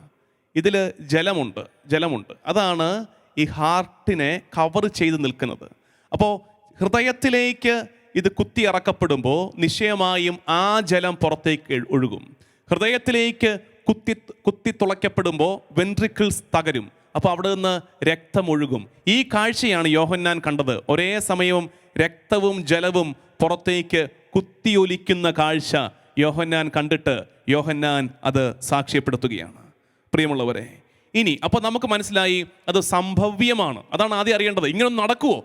ഇതിൽ ജലമുണ്ട്. അതാണ് ഈ ഹാർട്ടിനെ കവർ ചെയ്ത് നിൽക്കുന്നത്. അപ്പോൾ ഹൃദയത്തിലേക്ക് ഇത് കുത്തി ഇറക്കപ്പെടുമ്പോൾ നിശ്ചയമായും ആ ജലം പുറത്തേക്ക് ഒഴുകും. ഹൃദയത്തിലേക്ക് കുത്തി തുളയ്ക്കപ്പെടുമ്പോൾ വെൻട്രിക്കിൾസ് തകരും. അപ്പോൾ അവിടെ നിന്ന് രക്തമൊഴുകും. ഈ കാഴ്ചയാണ് യോഹന്നാൻ കണ്ടത്. ഒരേ സമയവും രക്തവും ജലവും പുറത്തേക്ക് കുത്തിയൊലിക്കുന്ന കാഴ്ച യോഹന്നാൻ കണ്ടിട്ട് യോഹന്നാൻ അത് സാക്ഷ്യപ്പെടുത്തുകയാണ്. പ്രിയമുള്ളവരെ, ഇനി അപ്പോൾ നമുക്ക് മനസ്സിലായി അത് സംഭവ്യമാണ്. അതാണ് ആദ്യം അറിയേണ്ടത്. ഇങ്ങനൊന്നും നടക്കുമോ?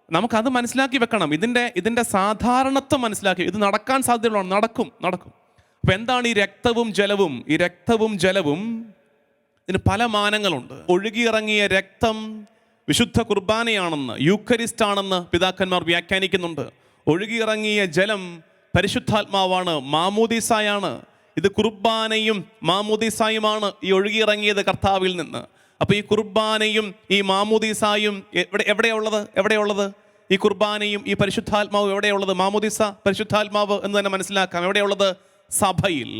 നമുക്കത് മനസ്സിലാക്കി വെക്കണം. ഇതിൻ്റെ സാധാരണത്വം മനസ്സിലാക്കി. ഇത് നടക്കാൻ സാധ്യതയുള്ളതാണ്. നടക്കും. അപ്പം എന്താണ് ഈ രക്തവും ജലവും? ഈ രക്തവും ജലവും ഇതിന് പല മാനങ്ങളുണ്ട്. ഒഴുകിയിറങ്ങിയ രക്തം വിശുദ്ധ കുർബാനയാണെന്ന്, യൂക്കറിസ്റ്റ് ആണെന്ന് പിതാക്കന്മാർ വ്യാഖ്യാനിക്കുന്നുണ്ട്. ഒഴുകിയിറങ്ങിയ ജലം പരിശുദ്ധാത്മാവാണ്, മാമോദീസായാണ്. ഇത് കുർബാനയും മാമോദീസായുമാണ് ഈ ഒഴുകിയിറങ്ങിയത് കർത്താവിൽ നിന്ന്. അപ്പോൾ ഈ കുർബാനയും ഈ മാമോദീസായും എവിടെയുള്ളത്? ഈ കുർബാനയും ഈ പരിശുദ്ധാത്മാവും എവിടെയുള്ളത്? മാമോദീസ, പരിശുദ്ധാത്മാവ് എന്ന് തന്നെ മനസ്സിലാക്കാം. എവിടെയുള്ളത്? സഭയിൽ.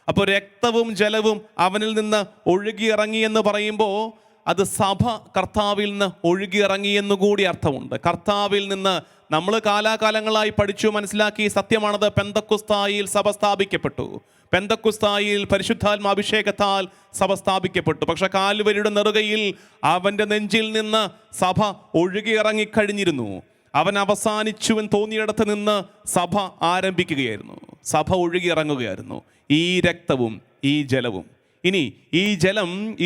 അപ്പോൾ രക്തവും ജലവും അവനിൽ നിന്ന് ഒഴുകിയിറങ്ങി എന്ന് പറയുമ്പോൾ അത് സഭ കർത്താവിൽ നിന്ന് ഒഴുകിയിറങ്ങിയെന്നു കൂടി അർത്ഥമുണ്ട്. കർത്താവിൽ നിന്ന് നമ്മൾ കാലാകാലങ്ങളായി പഠിച്ചു മനസ്സിലാക്കി സത്യമാണത്. പെന്തക്കുസ്തായിൽ സഭ സ്ഥാപിക്കപ്പെട്ടു. പെന്തക്കുസ്തായിൽ പരിശുദ്ധാത്മാഭിഷേകത്താൽ സഭ സ്ഥാപിക്കപ്പെട്ടു. പക്ഷെ കാൽവരിയുടെ നെറുകയിൽ അവൻ്റെ നെഞ്ചിൽ നിന്ന് സഭ ഒഴുകിയിറങ്ങിക്കഴിഞ്ഞിരുന്നു. അവൻ അവസാനിച്ചുവെന്ന് തോന്നിയിടത്ത് നിന്ന് സഭ ആരംഭിക്കുകയായിരുന്നു. സഭ ഒഴുകിയിറങ്ങുകയായിരുന്നു. ഈ രക്തവും ഈ ജലവും. ഇനി ഈ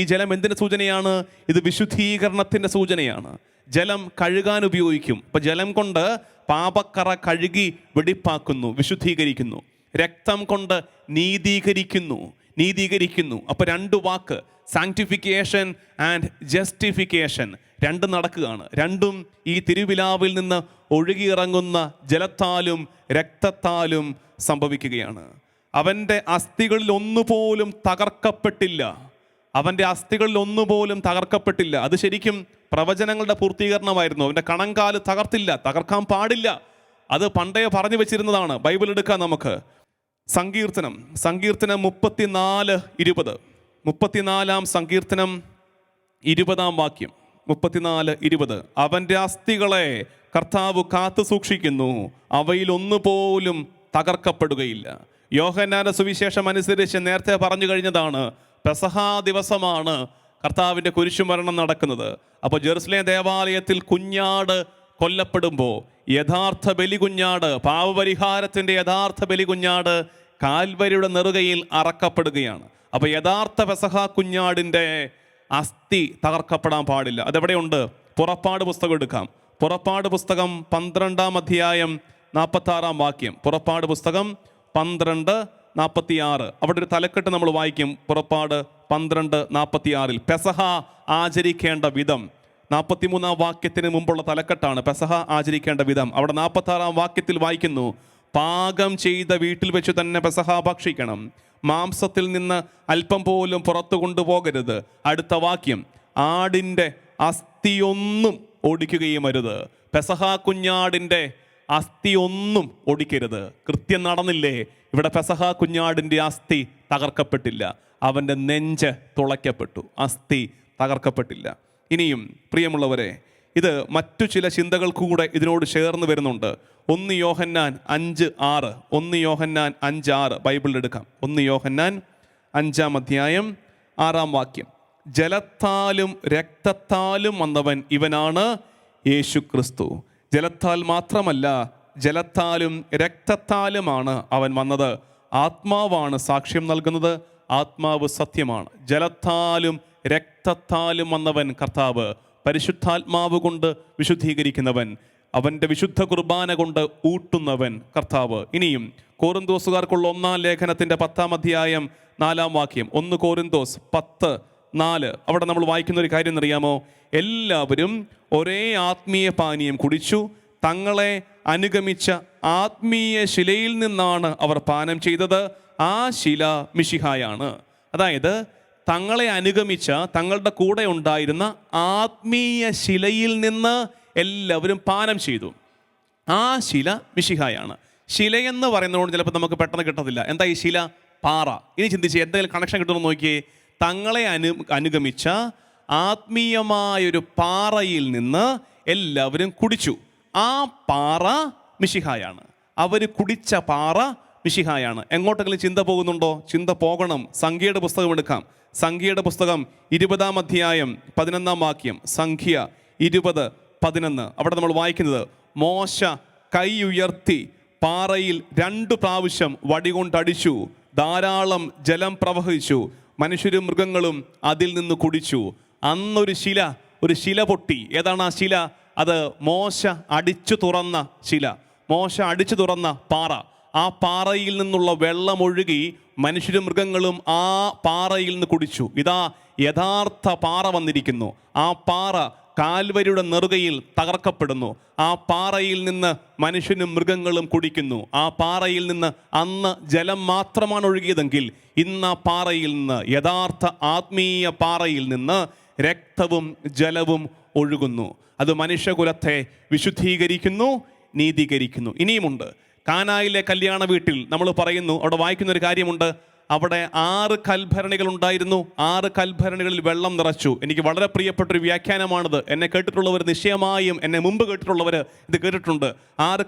ജലം എന്തിൻ്റെ സൂചനയാണ്? ഇത് വിശുദ്ധീകരണത്തിൻ്റെ സൂചനയാണ്. ജലം കഴുകാൻ ഉപയോഗിക്കും. അപ്പം ജലം കൊണ്ട് പാപക്കറ കഴുകി വെടിപ്പാക്കുന്നു, വിശുദ്ധീകരിക്കുന്നു. രക്തം കൊണ്ട് നീതീകരിക്കുന്നു. അപ്പോൾ രണ്ട് വാക്ക്, സാങ്ക്ടിഫിക്കേഷൻ ആൻഡ് ജസ്റ്റിഫിക്കേഷൻ, രണ്ടും നടക്കുകയാണ്. രണ്ടും ഈ തിരുവിലാവിൽ നിന്ന് ഒഴുകിയിറങ്ങുന്ന ജലത്താലും രക്തത്താലും സംഭവിക്കുകയാണ്. അവൻ്റെ അസ്ഥികളിൽ ഒന്നുപോലും തകർക്കപ്പെട്ടില്ല. അത് ശരിക്കും പ്രവചനങ്ങളുടെ പൂർത്തീകരണമായിരുന്നു. അവൻ്റെ കണങ്കാല് തകർക്കാൻ പാടില്ല. അത് പണ്ടേ പറഞ്ഞു വെച്ചിരുന്നതാണ്. ബൈബിൾ എടുക്കാം നമുക്ക്. സങ്കീർത്തനം 34:20. 34-ാം സങ്കീർത്തനം 20-ാം വാക്യം. 34:20. അവൻ്റെ അസ്ഥികളെ കർത്താവ് കാത്തു സൂക്ഷിക്കുന്നു, അവയിൽ ഒന്നുപോലും തകർക്കപ്പെടുകയില്ല. യോഹന്നാന്റെ സുവിശേഷം അനുസരിച്ച് നേരത്തെ പറഞ്ഞു കഴിഞ്ഞതാണ്, പെസഹാ ദിവസമാണ് കർത്താവിൻ്റെ കുരിശുമരണം നടക്കുന്നത്. അപ്പോൾ ജെറുസലേം ദേവാലയത്തിൽ കുഞ്ഞാട് കൊല്ലപ്പെടുമ്പോൾ യഥാർത്ഥ ബലികുഞ്ഞാട്, പാപപരിഹാരത്തിൻ്റെ യഥാർത്ഥ ബലികുഞ്ഞാട് കാൽവരിയുടെ നെറുകയിൽ അറക്കപ്പെടുകയാണ്. അപ്പോൾ യഥാർത്ഥ പെസഹാ കുഞ്ഞാടിൻ്റെ അസ്ഥി തകർക്കപ്പെടാൻ പാടില്ല. അതെവിടെയുണ്ട്? പുറപ്പാട് പുസ്തകം എടുക്കാം. പുറപ്പാട് പുസ്തകം 12-ാം അധ്യായം 46-ാം വാക്യം. പുറപ്പാട് പുസ്തകം 12:46. അവിടെ ഒരു തലക്കെട്ട് നമ്മൾ വായിക്കും. പുറപ്പാട് 12:46 പെസഹ ആചരിക്കേണ്ട വിധം. 43-ാം വാക്യത്തിന് മുമ്പുള്ള തലക്കെട്ടാണ് പെസഹ ആചരിക്കേണ്ട വിധം. അവിടെ 46-ാം വാക്യത്തിൽ വായിക്കുന്നു, പാകം ചെയ്ത വീട്ടിൽ വെച്ച് തന്നെ പെസഹ ഭക്ഷിക്കണം, മാംസത്തിൽ നിന്ന് അല്പം പോലും പുറത്തു കൊണ്ടുപോകരുത്. അടുത്ത വാക്യം, ആടിൻ്റെ അസ്ഥിയൊന്നും ഒടിക്കുകയും അരുത്. പെസഹ കുഞ്ഞാടിൻ്റെ അസ്ഥിയൊന്നും ഒടിക്കരുത്. കൃത്യം നടന്നില്ലേ? ഇവിടെ പെസഹ കുഞ്ഞാടിൻ്റെ അസ്ഥി തകർക്കപ്പെട്ടില്ല. അവൻ്റെ നെഞ്ച് തുളയ്ക്കപ്പെട്ടു, അസ്ഥി തകർക്കപ്പെട്ടില്ല. ഇനിയും പ്രിയമുള്ളവരെ, ഇത് മറ്റു ചില ചിന്തകൾ കൂടെ ഇതിനോട് ചേർന്ന് വരുന്നുണ്ട്. 1 യോഹന്നാൻ 5:6. 1 യോഹന്നാൻ 5:6 ബൈബിളിൽ എടുക്കാം. 1 യോഹന്നാൻ 5-ാം അധ്യായം 6-ാം വാക്യം. ജലത്താലും രക്തത്താലും വന്നവൻ ഇവനാണ് യേശു ക്രിസ്തു. ജലത്താൽ മാത്രമല്ല, ജലത്താലും രക്തത്താലുമാണ് അവൻ വന്നത്. ആത്മാവാണ് സാക്ഷ്യം നൽകുന്നത്, ആത്മാവ് സത്യമാണ്. ജലത്താലും രക്തത്താലും വന്നവൻ കർത്താവ്, പരിശുദ്ധാത്മാവ് കൊണ്ട് വിശുദ്ധീകരിക്കുന്നവൻ, അവൻ്റെ വിശുദ്ധ കുർബാന കൊണ്ട് ഊട്ടുന്നവൻ കർത്താവ്. ഇനിയും കോരിന്തോസുകാർക്കുള്ള 1-ാം ലേഖനത്തിൻ്റെ 10-ാം അധ്യായം 4-ാം വാക്യം. 1 കോരിന്തോസ് 10:4. അവിടെ നമ്മൾ വായിക്കുന്ന ഒരു കാര്യം എന്നറിയാമോ? എല്ലാവരും ഒരേ ആത്മീയ പാനീയം കുടിച്ചു, തങ്ങളെ അനുഗമിച്ച ആത്മീയ ശിലയിൽ നിന്നാണ് അവർ പാനം ചെയ്തത്. ആ ശില മിശിഹായാണ്. അതായത് തങ്ങളെ അനുഗമിച്ച, തങ്ങളുടെ കൂടെ ഉണ്ടായിരുന്ന ആത്മീയ ശിലയിൽ നിന്ന് എല്ലാവരും പാനം ചെയ്തു. ആ ശില മിശിഹായാണ്. ശിലയെന്ന് പറയുന്നതുകൊണ്ട് ചിലപ്പോൾ നമുക്ക് പെട്ടെന്ന് കിട്ടത്തില്ല. എന്താ ഈ ശില? പാറ. ഇനി ചിന്തിച്ച് എന്തെങ്കിലും കണക്ഷൻ കിട്ടുമെന്ന് നോക്കിയേ. തങ്ങളെ അനുഗമിച്ച ആത്മീയമായൊരു പാറയിൽ നിന്ന് എല്ലാവരും കുടിച്ചു. ആ പാറ മിശിഹായാണ്. അവർ കുടിച്ച പാറ മിശിഹായാണ്. എങ്ങോട്ടെങ്കിലും ചിന്ത പോകുന്നുണ്ടോ? ചിന്ത പോകണം. സംഖ്യയുടെ പുസ്തകം എടുക്കാം. സംഖ്യയുടെ പുസ്തകം 20-ാം അധ്യായം 11-ാം വാക്യം. സംഖ്യ 20:11. അവിടെ നമ്മൾ വായിക്കുന്നത്, മോശ കൈ ഉയർത്തി പാറയിൽ 2 പ്രാവശ്യം വടികൊണ്ടടിച്ചു, ധാരാളം ജലം പ്രവഹിച്ചു, മനുഷ്യരും മൃഗങ്ങളും അതിൽ നിന്ന് കുടിച്ചു. അന്നൊരു ശില പൊട്ടി. ഏതാണ് ആ ശില? അത് മോശ അടിച്ചു തുറന്ന ശില, മോശ അടിച്ചു തുറന്ന പാറ. ആ പാറയിൽ നിന്നുള്ള വെള്ളമൊഴുകി മനുഷ്യരും മൃഗങ്ങളും ആ പാറയിൽ നിന്ന് കുടിച്ചു. ഇതാ യഥാർത്ഥ പാറ വന്നിരിക്കുന്നു. ആ പാറ കാൽവരിയുടെ നെറുകയിൽ തകർക്കപ്പെടുന്നു. ആ പാറയിൽ നിന്ന് മനുഷ്യനും മൃഗങ്ങളും കുടിക്കുന്നു. ആ പാറയിൽ നിന്ന് അന്ന് ജലം മാത്രമാണ് ഒഴുകിയതെങ്കിൽ ഇന്ന് ആ പാറയിൽ നിന്ന്, യഥാർത്ഥ ആത്മീയ പാറയിൽ നിന്ന് രക്തവും ജലവും ഒഴുകുന്നു. അത് മനുഷ്യകുലത്തെ വിശുദ്ധീകരിക്കുന്നു, നീതീകരിക്കുന്നു. ഇനിയുമുണ്ട്. കാനായിലെ കല്യാണ വീട്ടിൽ നമ്മൾ പറയുന്നു, അവിടെ വായിക്കുന്ന ഒരു കാര്യമുണ്ട്. അവിടെ 6 കൽഭരണികൾ ഉണ്ടായിരുന്നു. 6 കൽഭരണികളിൽ വെള്ളം നിറച്ചു. എനിക്ക് വളരെ പ്രിയപ്പെട്ടൊരു വ്യാഖ്യാനമാണിത്. എന്നെ കേട്ടിട്ടുള്ളവർ നിശ്ചയമായും, എന്നെ മുമ്പ് കേട്ടിട്ടുള്ളവർ ഇത് കേട്ടിട്ടുണ്ട്. 6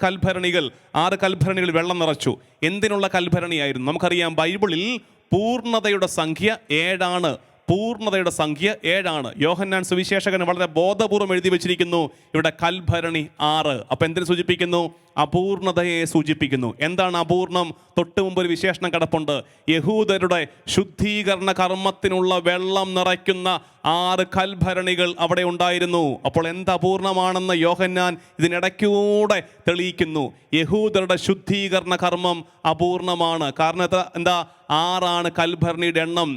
കൽഭരണികളിൽ വെള്ളം നിറച്ചു. എന്തിനുള്ള കൽഭരണിയായിരുന്നു? നമുക്കറിയാം, ബൈബിളിൽ പൂർണ്ണതയുടെ സംഖ്യ 7 ആണ്. പൂർണ്ണതയുടെ സംഖ്യ 7 ആണ്. യോഹന്നാൻ സുവിശേഷകൻ വളരെ ബോധപൂർവം എഴുതി വെച്ചിരിക്കുന്നു, ഇവിടെ കൽഭരണി 6. അപ്പം എന്തിനു സൂചിപ്പിക്കുന്നു? അപൂർണതയെ സൂചിപ്പിക്കുന്നു. എന്താണ് അപൂർണം? തൊട്ട് മുമ്പ് ഒരു വിശേഷണം കിടപ്പുണ്ട്. യഹൂദരുടെ ശുദ്ധീകരണ കർമ്മത്തിനുള്ള വെള്ളം നിറയ്ക്കുന്ന 6 കൽഭരണികൾ അവിടെ ഉണ്ടായിരുന്നു. അപ്പോൾ എന്ത് അപൂർണമാണെന്ന് യോഹന്നാൻ ഇതിനിടയ്ക്കൂടെ തെളിയിക്കുന്നു. യഹൂദരുടെ ശുദ്ധീകരണ കർമ്മം അപൂർണമാണ്. കാരണം എന്താ? 6 ആണ് കൽഭരണിയുടെ എണ്ണം.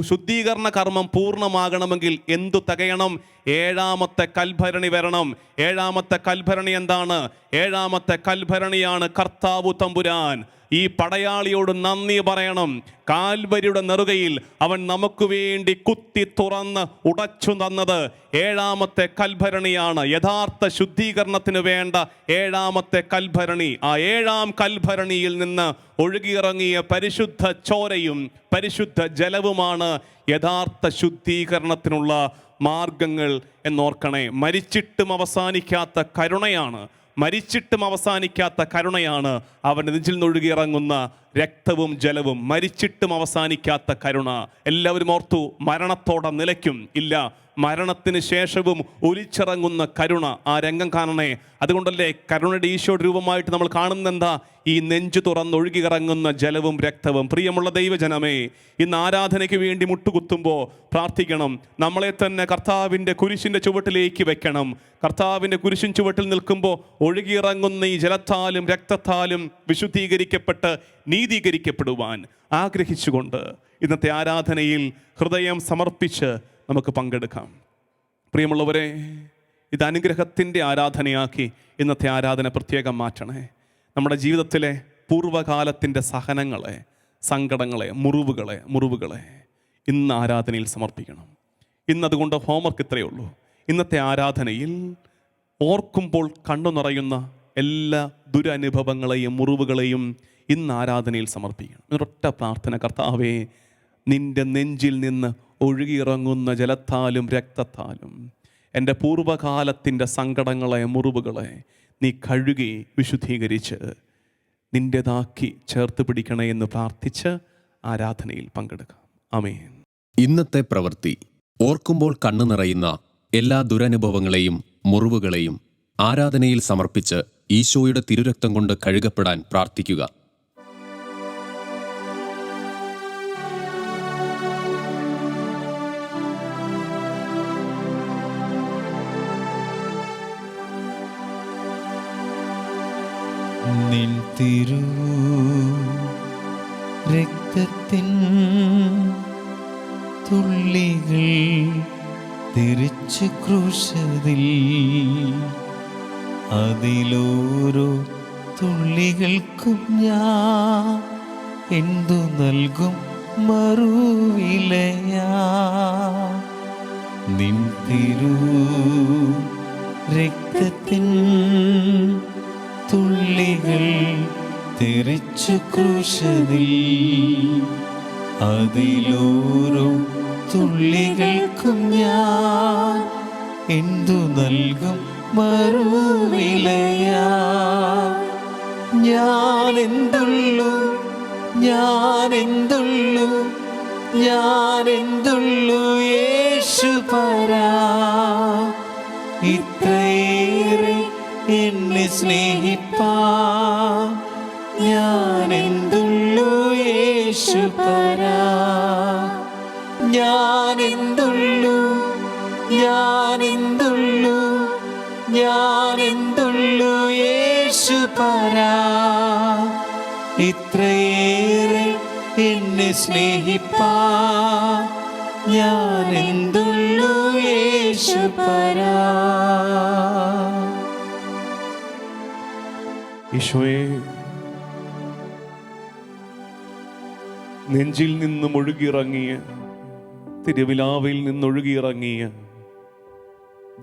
ശുദ്ധീകരണ കർമ്മം പൂർണ്ണമാകണമെങ്കിൽ എന്തു തികയണം? 7-ാമത്തെ കൽഭരണി വരണം. 7-ാമത്തെ കൽഭരണി എന്താണ്? 7-ാമത്തെ കൽഭരണിയാണ് കർത്താവ് തമ്പുരാൻ. ഈ പടയാളിയോട് നന്ദി പറയണം. കാൽവരിയുടെ നെറുകയിൽ അവൻ നമുക്ക് വേണ്ടി കുത്തി തുറന്ന് ഉടച്ചു തന്നത് 7-ാമത്തെ കൽഭരണിയാണ്. യഥാർത്ഥ ശുദ്ധീകരണത്തിന് വേണ്ട 7-ാമത്തെ കൽഭരണി. ആ 7-ാം കൽഭരണിയിൽ നിന്ന് ഒഴുകിയിറങ്ങിയ പരിശുദ്ധ ചോരയും പരിശുദ്ധ ജലവുമാണ് യഥാർത്ഥ ശുദ്ധീകരണത്തിനുള്ള മാർഗങ്ങൾ എന്നോർക്കണേ. മരിച്ചിട്ടും അവസാനിക്കാത്ത കരുണയാണ്, മരിച്ചിട്ടും അവസാനിക്കാത്ത കരുണയാണ് അവൻ്റെ നെഞ്ചിൽ നിന്നൊഴുകിയിറങ്ങുന്ന രക്തവും ജലവും. മരിച്ചിട്ടും അവസാനിക്കാത്ത കരുണ. എല്ലാവരും ഓർത്തു, മരണത്തോടെ നിലയ്ക്കും ഇല്ല, മരണത്തിന് ശേഷവും ഒലിച്ചിറങ്ങുന്ന കരുണ. ആ രംഗം കാണണേ. അതുകൊണ്ടല്ലേ കരുണയുടെ ഈശോയുടെ രൂപമായിട്ട് നമ്മൾ കാണുന്നെന്താ? ഈ നെഞ്ചു തുറന്നൊഴുകിയിറങ്ങുന്ന ജലവും രക്തവും. പ്രിയമുള്ള ദൈവജനമേ, ഇന്ന് ആരാധനയ്ക്ക് വേണ്ടി മുട്ടുകുത്തുമ്പോൾ പ്രാർത്ഥിക്കണം. നമ്മളെ തന്നെ കർത്താവിൻ്റെ കുരിശിൻ്റെ ചുവട്ടിലേക്ക് വെക്കണം. കർത്താവിൻ്റെ കുരിശിൻ ചുവട്ടിൽ നിൽക്കുമ്പോൾ ഒഴുകിയിറങ്ങുന്ന ഈ ജലത്താലും രക്തത്താലും വിശുദ്ധീകരിക്കപ്പെട്ട് നീതീകരിക്കപ്പെടുവാൻ ആഗ്രഹിച്ചുകൊണ്ട് ഇന്നത്തെ ആരാധനയിൽ ഹൃദയം സമർപ്പിച്ച് നമുക്ക് പങ്കെടുക്കാം. പ്രിയമുള്ളവരെ, ഇത് അനുഗ്രഹത്തിൻ്റെ ആരാധനയാക്കി ഇന്നത്തെ ആരാധന പ്രത്യേകം മാറ്റണേ. നമ്മുടെ ജീവിതത്തിലെ പൂർവ്വകാലത്തിൻ്റെ സഹനങ്ങളെ, സങ്കടങ്ങളെ, മുറിവുകളെ ഇന്ന് ആരാധനയിൽ സമർപ്പിക്കണം. ഇന്നതുകൊണ്ട് ഹോംവർക്ക് ഇത്രയേ ഉള്ളൂ. ഇന്നത്തെ ആരാധനയിൽ ഓർക്കുമ്പോൾ കണ്ണു നിറയുന്ന എല്ലാ ദുരനുഭവങ്ങളെയും മുറിവുകളെയും ഇന്ന് ആരാധനയിൽ സമർപ്പിക്കണം. ഒരൊറ്റ പ്രാർത്ഥന: കർത്താവേ, നിൻ്റെ നെഞ്ചിൽ നിന്ന് ഒഴുകിയിറങ്ങുന്ന ജലത്താലും രക്തത്താലും എൻ്റെ പൂർവ്വകാലത്തിൻ്റെ സങ്കടങ്ങളെ, മുറിവുകളെ നീ കഴുകി വിശുദ്ധീകരിച്ച് നിൻ്റെതാക്കി ചേർത്ത് പിടിക്കണേ എന്ന് പ്രാർത്ഥിച്ച് ആരാധനയിൽ പങ്കെടുക്കാം. ആമേൻ. ഇന്നത്തെ പ്രവൃത്തി: ഓർക്കുമ്പോൾ കണ്ണു നിറയുന്ന എല്ലാ ദുരനുഭവങ്ങളെയും മുറിവുകളെയും ആരാധനയിൽ സമർപ്പിച്ച് ഈശോയുടെ തിരുരക്തം കൊണ്ട് കഴുകപ്പെടാൻ പ്രാർത്ഥിക്കുക. നിൻ തിരു രക്തത്തിൻ തുള്ളികൾ തിരിച്ചു ക്രൂശതിൽ, അതിലോരോ തുള്ളികൾക്കും ഞാൻ എന്തു നൽകും മറുവിലയാ. നിൻ തിരു രക്തത്തിൻ തുള്ളികൾ തെറിച്ചു ക്രൂശതിൽ, അതിലോരോ തുള്ളികൾക്കും ഞാൻ എന്തു നൽകും മറുവിലയാ. ഞാൻ എന്തുള്ളൂ ഞാനെന്തുള്ളു യേശുപരാ, ഇത്രയേറെ എന്നെ സ്നേഹിപ്പാൻ ഞാനെന്തുള്ളു യേശുപരാ, ഞാനെന്തുള്ളു യേശുപരാ, ഇത്രയേറെ എന്നെ സ്നേഹിപ്പാൻ ഞാനെന്തുള്ളു യേശുപരാ. ഈശോയെ, നെഞ്ചിൽ നിന്നും ഒഴുകിയിറങ്ങിയ, തിരുവിലാവിൽ നിന്നൊഴുകിയിറങ്ങിയ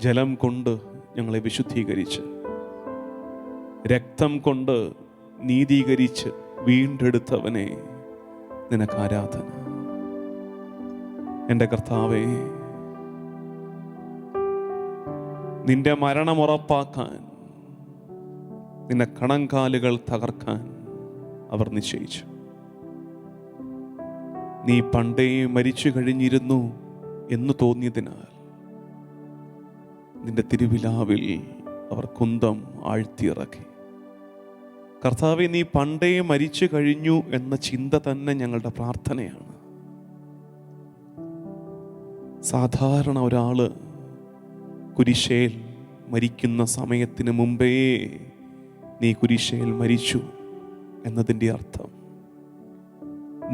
ജലം കൊണ്ട് ഞങ്ങളെ വിശുദ്ധീകരിച്ച്, രക്തം കൊണ്ട് നീതീകരിച്ച് വീണ്ടെടുത്തവനെ, നിനക്ക് ആരാധന. എൻ്റെ കർത്താവേ, നിന്റെ മരണം ഉറപ്പാക്കാൻ, നിന്റെ കണങ്കാലുകൾ തകർക്കാൻ അവർ നിശ്ചയിച്ചു. നീ പണ്ടേ മരിച്ചു കഴിഞ്ഞിരുന്നു എന്ന് തോന്നിയതിനാൽ നിന്റെ തിരുവിലാവിൽ അവർ കുന്തം ആഴ്ത്തിയിറക്കി. കർത്താവെ, നീ പണ്ടേ മരിച്ചു കഴിഞ്ഞു എന്ന ചിന്ത തന്നെ ഞങ്ങളുടെ പ്രാർത്ഥനയാണ്. സാധാരണ ഒരാള് കുരിശേൽ മരിക്കുന്ന സമയത്തിന് മുമ്പേ നീ കുരിശേൽ മരിച്ചു എന്നതിൻ്റെ അർത്ഥം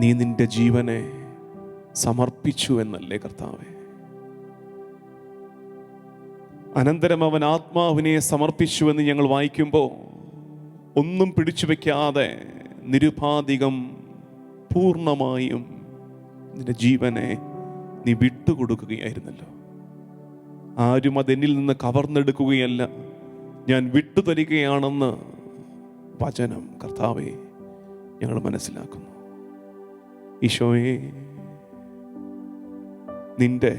നീ നിന്റെ ജീവനെ സമർപ്പിച്ചു എന്നല്ലേ കർത്താവേ? അനന്തരം അവൻ ആത്മാവിനെ സമർപ്പിച്ചു എന്ന് ഞങ്ങൾ വായിക്കുമ്പോൾ ഒന്നും പിടിച്ചു വയ്ക്കാതെ നിരുപാധികം പൂർണ്ണമായും നിന്റെ ജീവനെ നീ വിട്ടുകൊടുക്കുകയായിരുന്നല്ലോ. ആരും അതെന്നിൽ നിന്ന് കവർന്നെടുക്കുകയല്ല, ഞാൻ വിട്ടുതരികയാണെന്ന് വചനം കർത്താവേ ഞങ്ങൾ മനസ്സിലാക്കുന്നു. ഈശോയെ, നിന്റെ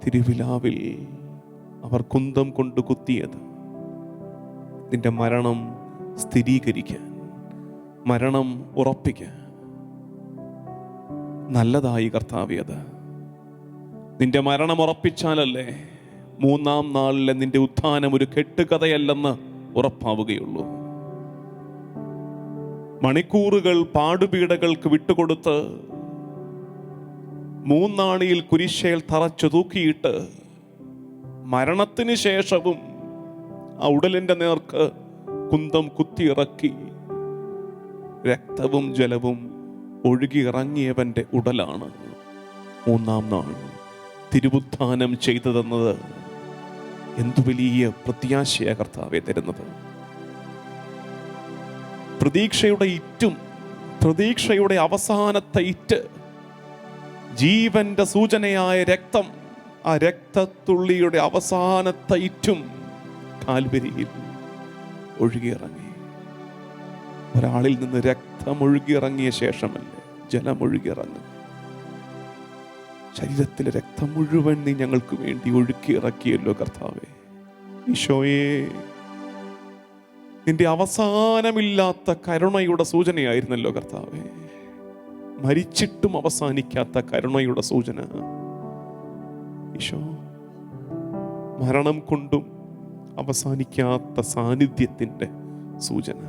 തിരുവിലാവിൽ അവർ കുന്തം കൊണ്ട് കുത്തിയത് നിന്റെ മരണം സ്ഥിരീകരിക്കാൻ, മരണം ഉറപ്പിക്കാൻ. നല്ലതായി കർത്താവേ, അത് നിന്റെ മരണം ഉറപ്പിച്ചാലല്ലേ മൂന്നാം നാളിലെ നിന്റെ ഉത്ഥാനം ഒരു കെട്ടുകഥയല്ലെന്ന് ഉറപ്പാവുകയുള്ളൂ. മണിക്കൂറുകൾ പാടുപീടകൾക്ക് വിട്ടുകൊടുത്ത് മൂന്നാണിയിൽ കുരിശേൽ തറച്ചു തൂക്കിയിട്ട് മരണത്തിന് ശേഷവും ആ ഉടലിന്റെ നേർക്ക് കുന്തം കുത്തിയിറക്കി രക്തവും ജലവും ഒഴുകിയിറങ്ങിയവന്റെ ഉടലാണ് മൂന്നാം നാൾ തിരുവുത്ഥാനം ചെയ്തതെന്നത് എന്തു വലിയ പ്രത്യാശയ കർത്താവെ തരുന്നത്. പ്രതീക്ഷയുടെ ഇറ്റും, പ്രതീക്ഷയുടെ അവസാനത്തെ ഇറ്റ്, ജീവന്റെ സൂചനയായ രക്തം, ആ രക്തത്തുള്ളിയുടെ അവസാനത്തെ ഇറ്റും കാൽവരിയിൽ ഒഴുകിയിറങ്ങി. ഒരാളിൽ നിന്ന് രക്തം ഒഴുകിയിറങ്ങിയ ശേഷമല്ലേ ജലം ഒഴുകിയിറങ്ങും. ശരീരത്തിലെ രക്തം മുഴുവൻ നീ ഞങ്ങൾക്ക് വേണ്ടി ഒഴുക്കിയിറക്കിയല്ലോ കർത്താവേ. ഈശോയെ, നിന്റെ അവസാനമില്ലാത്ത കരുണയുടെ സൂചനയായിരുന്നല്ലോ കർത്താവേ. മരിച്ചിട്ടും അവസാനിക്കാത്ത കരുണയുടെ സൂചന ഈശോ. മരണം കൊണ്ടും അവസാനിക്കാത്ത സാന്നിധ്യത്തിൻ്റെ സൂചന.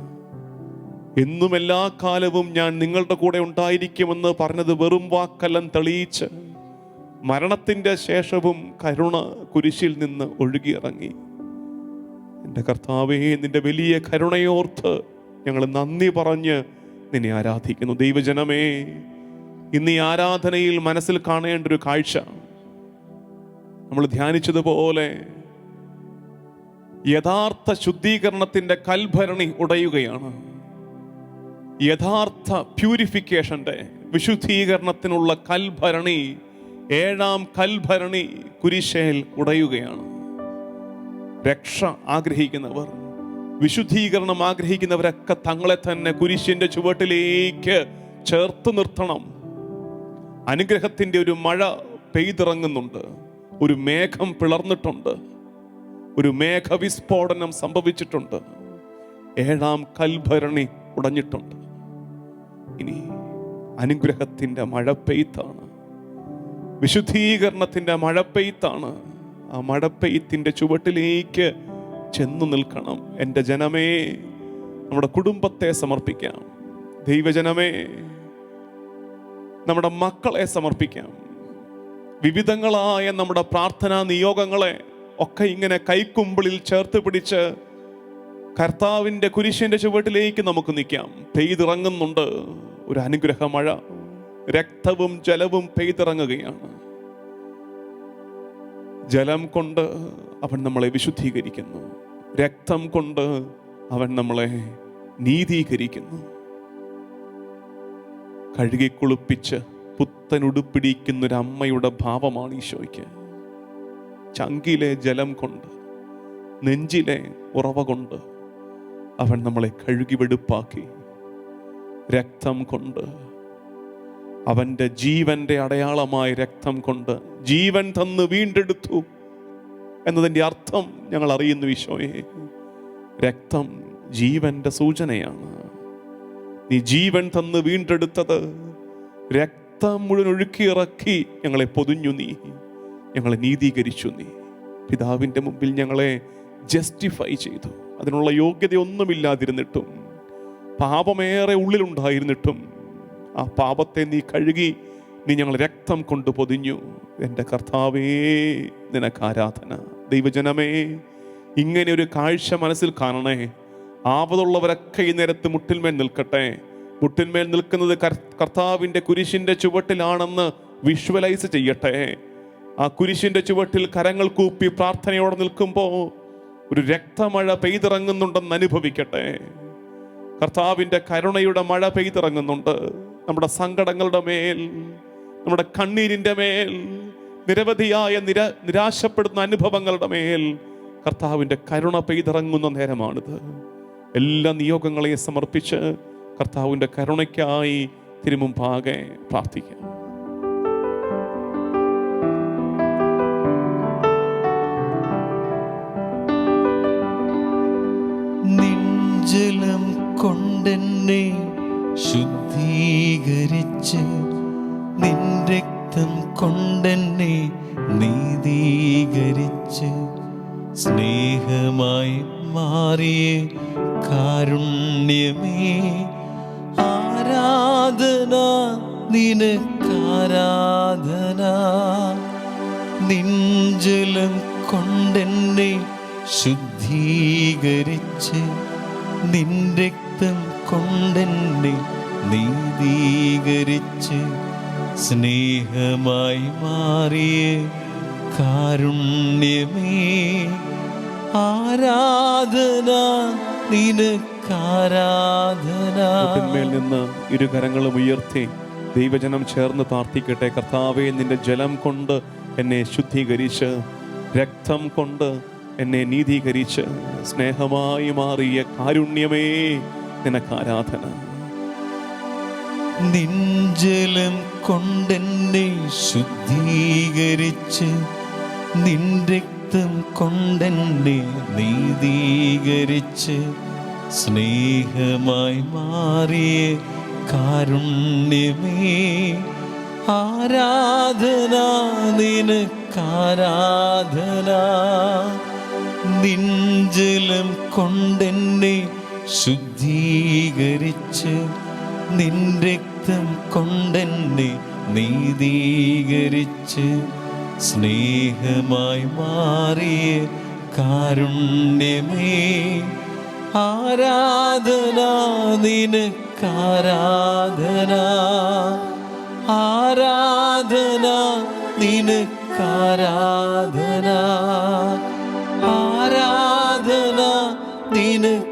എന്നും എല്ലാ കാലവും ഞാൻ നിങ്ങളുടെ കൂടെ ഉണ്ടായിരിക്കുമെന്ന് പറഞ്ഞത് വെറും വാക്കെല്ലാം തെളിയിച്ച് മരണത്തിൻ്റെ ശേഷവും കരുണ കുരിശിൽ നിന്ന് ഒഴുകിയിറങ്ങി. എൻ്റെ കർത്താവേ, നിന്റെ വലിയ കരുണയോർത്ത് ഞങ്ങൾ നന്ദി പറഞ്ഞ് നിന്നെ ആരാധിക്കുന്നു. ദൈവജനമേ, ഇന്ന് ഈ ആരാധനയിൽ മനസ്സിൽ കാണേണ്ട ഒരു കാഴ്ച, നമ്മൾ ധ്യാനിച്ചതുപോലെ യഥാർത്ഥ ശുദ്ധീകരണത്തിൻ്റെ കൽഭരണി ഉടയുകയാണ്. യഥാർത്ഥ പ്യൂരിഫിക്കേഷൻ്റെ, വിശുദ്ധീകരണത്തിനുള്ള കൽഭരണി, ഏഴാം കൽഭരണി കുരിശേൽ ഉടയുകയാണ്. രക്ഷ ആഗ്രഹിക്കുന്നവർ, വിശുദ്ധീകരണം ആഗ്രഹിക്കുന്നവരൊക്കെ തങ്ങളെ തന്നെ കുരിശിന്റെ ചുവട്ടിലേക്ക് ചേർത്ത് നിർത്തണം. അനുഗ്രഹത്തിന്റെ ഒരു മഴ പെയ്തിറങ്ങുന്നുണ്ട്. ഒരു മേഘം പിളർന്നിട്ടുണ്ട്. ഒരു മേഘവിസ്ഫോടനം സംഭവിച്ചിട്ടുണ്ട്. ഏഴാം കൽഭരണി ഉടഞ്ഞിട്ടുണ്ട്. ഇനി അനുഗ്രഹത്തിൻ്റെ മഴപ്പെയ്ത്താണ്, വിശുദ്ധീകരണത്തിൻ്റെ മഴപ്പെയ്ത്താണ്. ആ മഴപ്പെയ്ത്തിൻ്റെ ചുവട്ടിലേക്ക് ചെന്നു നിൽക്കണം. എൻ്റെ ജനമേ, നമ്മുടെ കുടുംബത്തെ സമർപ്പിക്കാം. ദൈവജനമേ, നമ്മുടെ മക്കളെ സമർപ്പിക്കാം. വിവിധങ്ങളായ നമ്മുടെ പ്രാർത്ഥനാ നിയോഗങ്ങളെ ഒക്കെ ഇങ്ങനെ കൈക്കുമ്പിളിൽ ചേർത്ത് പിടിച്ച് കർത്താവിൻ്റെ കുരിശിൻ്റെ ചുവട്ടിലേക്ക് നമുക്ക് നിൽക്കാം. പെയ്തിറങ്ങുന്നുണ്ട് ഒരു അനുഗ്രഹ മഴ. രക്തവും ജലവും പെയ്തിറങ്ങുകയാണ്. ജലം കൊണ്ട് അവൻ നമ്മളെ വിശുദ്ധീകരിക്കുന്നു, രക്തം കൊണ്ട് അവൻ നമ്മളെ നീതീകരിക്കുന്നു. കഴുകിക്കുളിപ്പിച്ച് പുത്തനുടുപ്പിടിക്കുന്നൊരമ്മയുടെ ഭാവമാണ് ഈശോയ്ക്ക്. ചങ്കിലെ ജലം കൊണ്ട്, നെഞ്ചിലെ ഉറവ കൊണ്ട് അവൻ നമ്മളെ കഴുകി വെടുപ്പാക്കി. രക്തം കൊണ്ട്, അവൻ്റെ ജീവന്റെ അടയാളമായ രക്തം കൊണ്ട് ജീവൻ തന്ന് വീണ്ടെടുത്തു എന്നതിൻ്റെ അർത്ഥം ഞങ്ങൾ അറിയുന്നു. ഈശോയെ, രക്തം ജീവന്റെ സൂചനയാണ്. നീ ജീവൻ തന്ന് വീണ്ടെടുത്തത് രക്തം മുഴുവൻ ഒഴുക്കിയിറക്കി ഞങ്ങളെ പൊതിഞ്ഞു, നീ ഞങ്ങളെ നീതീകരിച്ചു. നീ പിതാവിൻ്റെ മുമ്പിൽ ഞങ്ങളെ ജസ്റ്റിഫൈ ചെയ്തു. അതിനുള്ള യോഗ്യതയൊന്നുമില്ലാതിരുന്നിട്ടും, പാപമേറെ ഉള്ളിലുണ്ടായിരുന്നിട്ടും ആ പാപത്തെ നീ കഴുകി, നീ ഞങ്ങൾ രക്തം കൊണ്ട് പൊതിഞ്ഞു. എൻ്റെ കർത്താവേ, നിനക്ക് ആരാധന. ദൈവജനമേ, ഇങ്ങനെ ഒരു കാഴ്ച മനസ്സിൽ കാണണേ. ആപതുള്ളവരൊക്കെ ഈ നേരത്ത് മുട്ടിന്മേൽ നിൽക്കട്ടെ. മുട്ടിന്മേൽ നിൽക്കുന്നത് കർത്താവിൻ്റെ കുരിശിൻ്റെ ചുവട്ടിലാണെന്ന് വിഷ്വലൈസ് ചെയ്യട്ടെ. ആ കുരിശിൻ്റെ ചുവട്ടിൽ കരങ്ങൾ കൂപ്പി പ്രാർത്ഥനയോടെ നിൽക്കുമ്പോൾ ഒരു രക്തമഴ പെയ്തിറങ്ങുന്നുണ്ടെന്ന് അനുഭവിക്കട്ടെ. കർത്താവിൻ്റെ കരുണയുടെ മഴ പെയ്തിറങ്ങുന്നുണ്ട് നമ്മുടെ സങ്കടങ്ങളുടെ മേൽ, നമ്മുടെ കണ്ണീരിൻ്റെ മേൽ, നിരവധിയായ നിരാശപ്പെടുന്ന അനുഭവങ്ങളുടെ മേൽ കർത്താവിൻ്റെ കരുണ പെയ്തിറങ്ങുന്ന നേരമാണിത്. എല്ലാ നിയോഗങ്ങളെയും സമർപ്പിച്ച് കർത്താവിൻ്റെ കരുണയ്ക്കായി തിരുമുമ്പാകെ പ്രാർത്ഥിക്കാം. നിൻജലം കൊണ്ടെന്നെ ശുദ്ധീകരിച്ച്, നിൻ രക്തം കൊണ്ടെന്നെ നീതീകരിച്ച്, സ്നേഹമായി മാറിയ കാരുണ്യമേ, ആരാധന നിനക്കാരാധന. നിൻ ജലം കൊണ്ടെന്നെ ശുദ്ധീകരിച്ച്, നിൻ രക്തം കൊണ്ടെന്നെ നീതീകരിച്ച്, സ്നേഹമായി മാറിയ കാരുണ്യമേ, ആരാധന നിനക്കാരാധന. മുട്ടിന്മേൽ നിന്ന് ഇരുകരങ്ങളും ഉയർത്തി ദൈവജനം ചേർന്ന് പ്രാർത്ഥിക്കട്ടെ. കർത്താവേ, നിന്റെ ജലം കൊണ്ട് എന്നെ ശുദ്ധീകരിച്ച്, രക്തം കൊണ്ട് എന്നെ നീതീകരിച്ച്, സ്നേഹമായി മാറിയ കാരുണ്യമേ, നിനക്കാരാധന. നിൻ ജലം കൊണ്ടെന്നെ ശുദ്ധീകരിച്ച്, നിൻ രക്തം കൊണ്ടെന്നെ നീതീകരിച്ച്, സ്നേഹമായി മാറിയ കാരുണ്യമേ, ആരാധന നിനക്കാരാധന. നിൻ ജലം കൊണ്ടെന്നെ ശുദ്ധീകരിച്ച്, നിൻ രക്തം കൊണ്ടെന്നെ നീതീകരിച്ച്, സ്നേഹമായി മാറിയ കാരുണ്യമേ, ആരാധന നിനക്കാരാധന. ആരാധന നിനക്കാരാധന. ആരാധന നിനക്കാരാധന.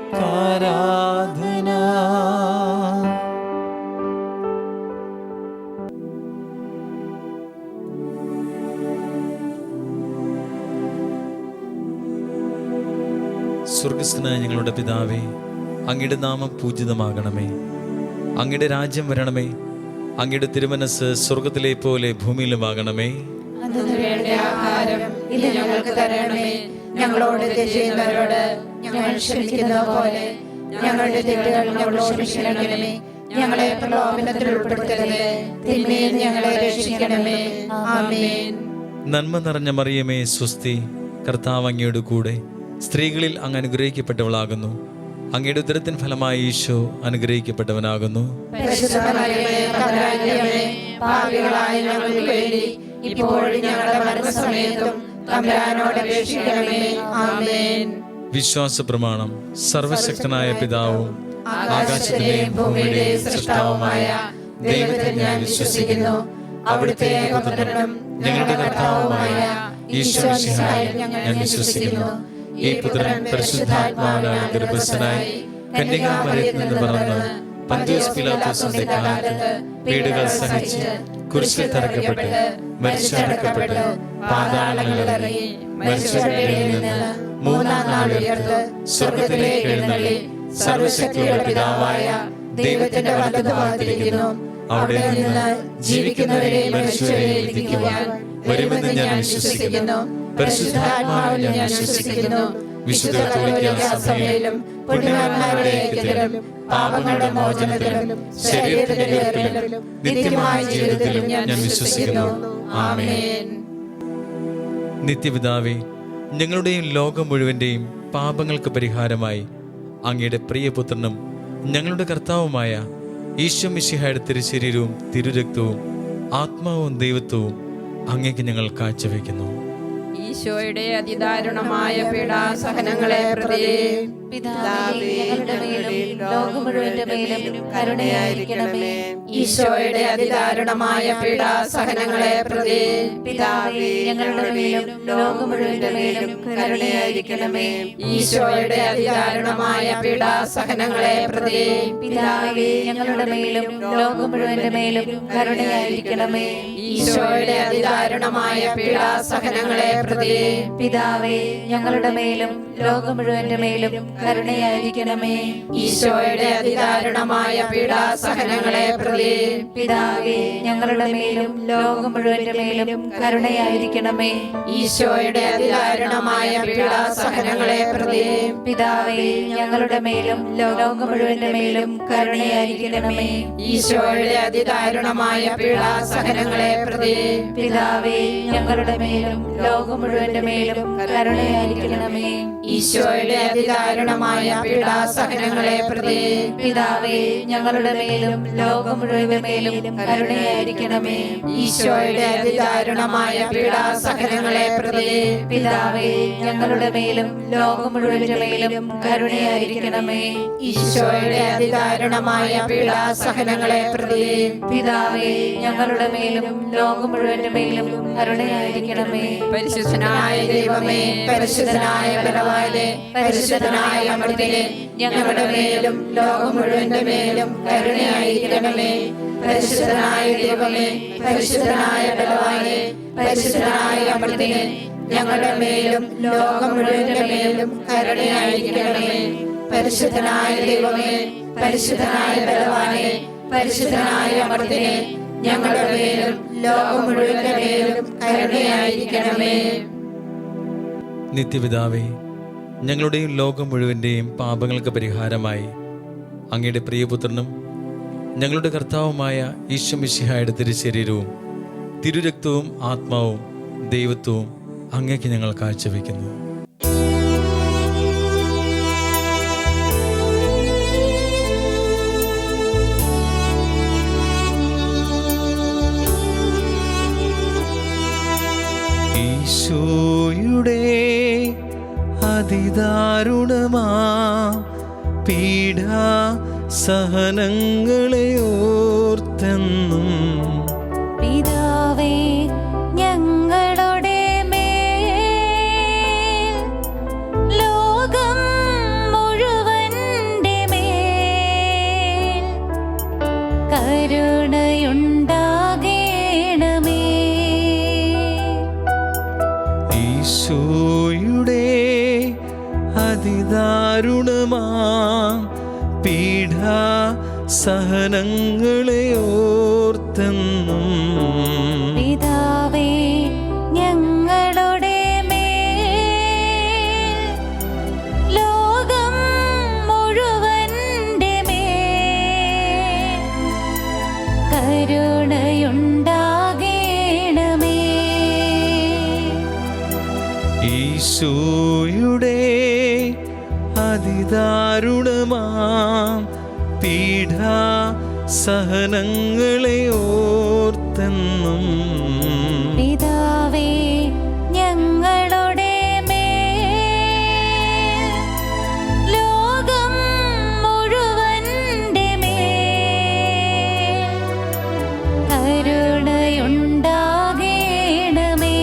സ്വർഗസ്ഥനായ ഞങ്ങളുടെ പിതാവേ, അങ്ങയുടെ നാമം പൂജിതമാകണമേ. അങ്ങയുടെ രാജ്യം വരണമേ. അങ്ങയുടെ തിരുമനസ് സ്വർഗത്തിലെ പോലെ ഭൂമിയിലുമാകണമേ. ആഹാരം ഇന്ന് ഞങ്ങൾക്ക് തരണമേ. ഞങ്ങളോട് തെറ്റ് ചെയ്യുന്നവരോട് ഞങ്ങൾ ക്ഷമിക്കുന്നത് പോലെ ഞങ്ങളുടെ തെറ്റുകൾ ഞങ്ങളോട് ക്ഷമിക്കണമേ. ഞങ്ങളെ പ്രലോഭനത്തിൽ ഉൾപ്പെടുത്തരുതേ. തിന്മയിൽ നിന്ന് ഞങ്ങളെ രക്ഷിക്കണമേ. ആമേൻ. നന്മ നിറഞ്ഞ മറിയമേ സ്വസ്തി, കർത്താവ് അങ്ങയുടെ കൂടെ, സ്ത്രീകളിൽ അങ്ങ് അനുഗ്രഹിക്കപ്പെട്ടവളാകുന്നു. അങ്ങയുടെ ഉദരത്തിൻ ഫലമായി ഈശോ അനുഗ്രഹിക്കപ്പെട്ടവനാകുന്നു. പരിശുദ്ധ മറിയമേ, തമ്പുരാന്റെ അമ്മേ, പാപികളായ ഞങ്ങൾക്ക് വേണ്ടി ഇപ്പോഴും ഞങ്ങളുടെ മരണസമയത്തും തമ്പുരാനോട് അപേക്ഷിക്കണമേ. ആമേൻ. വിശ്വാസ പ്രമാണം. സർവശക്തനായ പിതാവും ആകാശത്തിലെയും ഭൂമിയുടെയും സൃഷ്ടാവുമായ ദൈവത്തെ ഞാൻ വിശ്വസിക്കുന്നു. അവിടുത്തെ ഏകപുത്രനും ഞങ്ങളുടെ കർത്താവുമായ ഈശോ മിശിഹായിൽ ഞാൻ വിശ്വസിക്കുന്നു. ഈ പുത്രൻ പരിശുദ്ധാത്മാവിനാൽ ഗർഭസ്ഥനായി കന്യകാമറിയത്തിൽ നിന്ന് പിറന്ന് പന്തിയോസ് പീലാത്തോസിന്റെ കാലത്ത് പീഡകൾ സഹിച്ച് കുരിശിൽ തറയ്ക്കപ്പെട്ട് മരിച്ചടക്കപ്പെട്ട് പാതാളങ്ങളിൽ ഇറങ്ങി മരിച്ചവരുടെ ഇടയിൽ നിന്ന് മൂന്നാം നാൾ ഉയർത്ത് സ്വർഗ്ഗത്തിലേക്ക് എഴുന്നള്ളി സർവശക്തിയുടെ പിതാവായ ദൈവത്തിന്റെ വലതുഭാഗത്തിരിക്കുന്നു. അവിടെ നിന്ന് ജീവിക്കുന്നവരെയും മരിച്ചവരെയും വിധിക്കുവാൻ വരുമെന്ന് ഞാൻ വിശ്വസിക്കുന്നു. പരിശുദ്ധാത്മാവിൽ ഞാൻ വിശ്വസിക്കുന്നു. വിശുദ്ധ കത്തോലിക്കാ സഭയിലും പുണ്യവാന്മാരുടെ ഐക്യത്തിലും പാപങ്ങളുടെ മോചനത്തിലും ശരീരത്തിന്റെ ഉയർപ്പിലും നിത്യമായ ജീവിതത്തിലും ഞാൻ വിശ്വസിക്കുന്നു. ആമേൻ. നിത്യപിതാവേ, ഞങ്ങളുടെയും ലോകം മുഴുവന്റെയും പാപങ്ങൾക്ക് പരിഹാരമായി അങ്ങയുടെ പ്രിയപുത്രനും ഞങ്ങളുടെ കർത്താവുമായ ഈശോ മിശിഹായുടെ തിരുശരീരവും തിരുരക്തവും ആത്മാവും ദൈവത്വവും അങ്ങേക്ക് ഞങ്ങൾ കാഴ്ചവെക്കുന്നു. ഈശോയുടെ അതിദാരുണമായ പീഡാസഹനങ്ങളെ പ്രതി പിതാവേ, ഞങ്ങളുടെ മേലും ലോകം മുഴുവന്റെ മേലും കരുണയായിരിക്കണമേ. ഈശോയുടെ അതിദാരുണമായ പീഡാസഹനങ്ങളെ പ്രതി പിതാവേ, ഞങ്ങളുടെ മേലും ലോകം മുഴുവന്റെ മേലും കരുണയായിരിക്കണമേ. ഈശോയുടെ അതിദാരുണമായ പീഡാസഹനങ്ങളെ പ്രതി പിതാവേ, ഞങ്ങളുടെ മേലും ലോകം മുഴുവന്റെ മേലും കരുണയായിരിക്കണമേ. ഈശോയുടെ അതിദാരുണമായ പീഡാസഹനങ്ങളെ പ്രതി പിതാവേ, ഞങ്ങളുടെ മേലും ലോകം മുഴുവന്റെ മേലും കരുണയായിരിക്കണമേ. ഈശോയുടെ അതിദാരുണമായ പീഡാസഹനങ്ങളെ പ്രതി പിതാവേ, ഞങ്ങളുടെ മേലും ലോകം മുഴുവന്റെ മേലും കരുണയായിരിക്കണമേ. ഈശോയുടെ അതിദാരുണമായ പീഡാസഹനങ്ങളെ പ്രതി പിതാവേ, ഞങ്ങളുടെ മേലും ലോകം മുഴുവന്റെ മേലും കരുണയായിരിക്കണമേ. ഈശോയുടെ അതിദാരുണമായ പീഡാസഹനങ്ങളെ പ്രതി പിതാവേ, ഞങ്ങളുടെ മേലും ലോകം മുഴുവന്റെ മേലും കരുണയായിരിക്കണമേ. ഈശോയുടെ അതിദാരുണമായ പീഡാസഹനങ്ങളെ പ്രതി പിതാവേ, ഞങ്ങളുടെ മേലും ലോകം മുഴുവന്റെ മേലും കരുണയായിരിക്കണമേ. ഈശോയുടെ അതിദാരുണമായ പീഡാസഹനങ്ങളെ പ്രതി പിതാവേ, ഞങ്ങളുടെ മേലും ലോകം മുഴുവന്റെ മേലും കരുണയായിരിക്കണമേ. ഈശോയുടെ അതിദാരുണമായ പീഡാസഹനങ്ങളെ പ്രതി പിതാവേ, ഞങ്ങളുടെ മേലും ലോകം മുഴുവന്റെ മേലും കരുണയായിരിക്കണമേ. പരിശുദ്ധനായ ദൈവമേ, പരിശുദ്ധനായ ബലവാനേ, പരിശുദ്ധനായ അമർത്യനേ, ഞങ്ങളുടെ മേലും ലോകം മുഴുവന്റെ മേലും കരുണയായിരിക്കണമേ. പരിശുദ്ധനായ ദൈവമേ, പരിശുദ്ധനായ ബലവാനേ, പരിശുദ്ധനായ അമർത്യനേ, ഞങ്ങളുടെ മേലും ലോകം മുഴുവന്റെ മേലും കരുണയായിരിക്കണമേ. പരിശുദ്ധനായ ദൈവമേ, പരിശുദ്ധനായ ബലവാനേ, പരിശുദ്ധനായ അമർത്യനേ, ഞങ്ങളുടെ മേലും ലോകം മുഴുവന്റെ മേലും കരുണയായിരിക്കണമേ. നിത്യപിതാവേ, ഞങ്ങളുടെയും ലോകം മുഴുവന്റെയും പാപങ്ങൾക്ക് പരിഹാരമായി അങ്ങയുടെ പ്രിയപുത്രനും ഞങ്ങളുടെ കർത്താവുമായ ഈശോ മിശിഹായുടെ തിരുശരീരവും തിരുരക്തവും ആത്മാവും ദൈവത്വവും അങ്ങേക്ക് ഞങ്ങൾ കാഴ്ചവെക്കുന്നു. ഈശോയുടെ അതിദാരുണമാ പീഡാ സഹനങ്ങളെ ഓർത്തെന്നും പിതാവേ, ഞങ്ങളുടെ മേൽ ലോകം മുഴുവന്റെ മേൽ കരുണയുണ്ടാകേണമേ. ഈശോയുടെ അതിദാരുണമാ പീഡാ സഹനങ്ങളെ ഓർത്തെന്നും പിതാവേ, ഞങ്ങളുടെ മേൽ ലോകം മുഴുവന്റെ മേൽ കരുണയുണ്ടാകേണമേ. ഈശോയുടെ അതിദാരുണമാം പീഡാ സഹനങ്ങളെ ഓർത്തെന്നും പിതാവേ ഞങ്ങളുടെ മേൽ, ലോകം മുഴുവന്റെ മേൽ കരുണയുണ്ടാകേണമേ.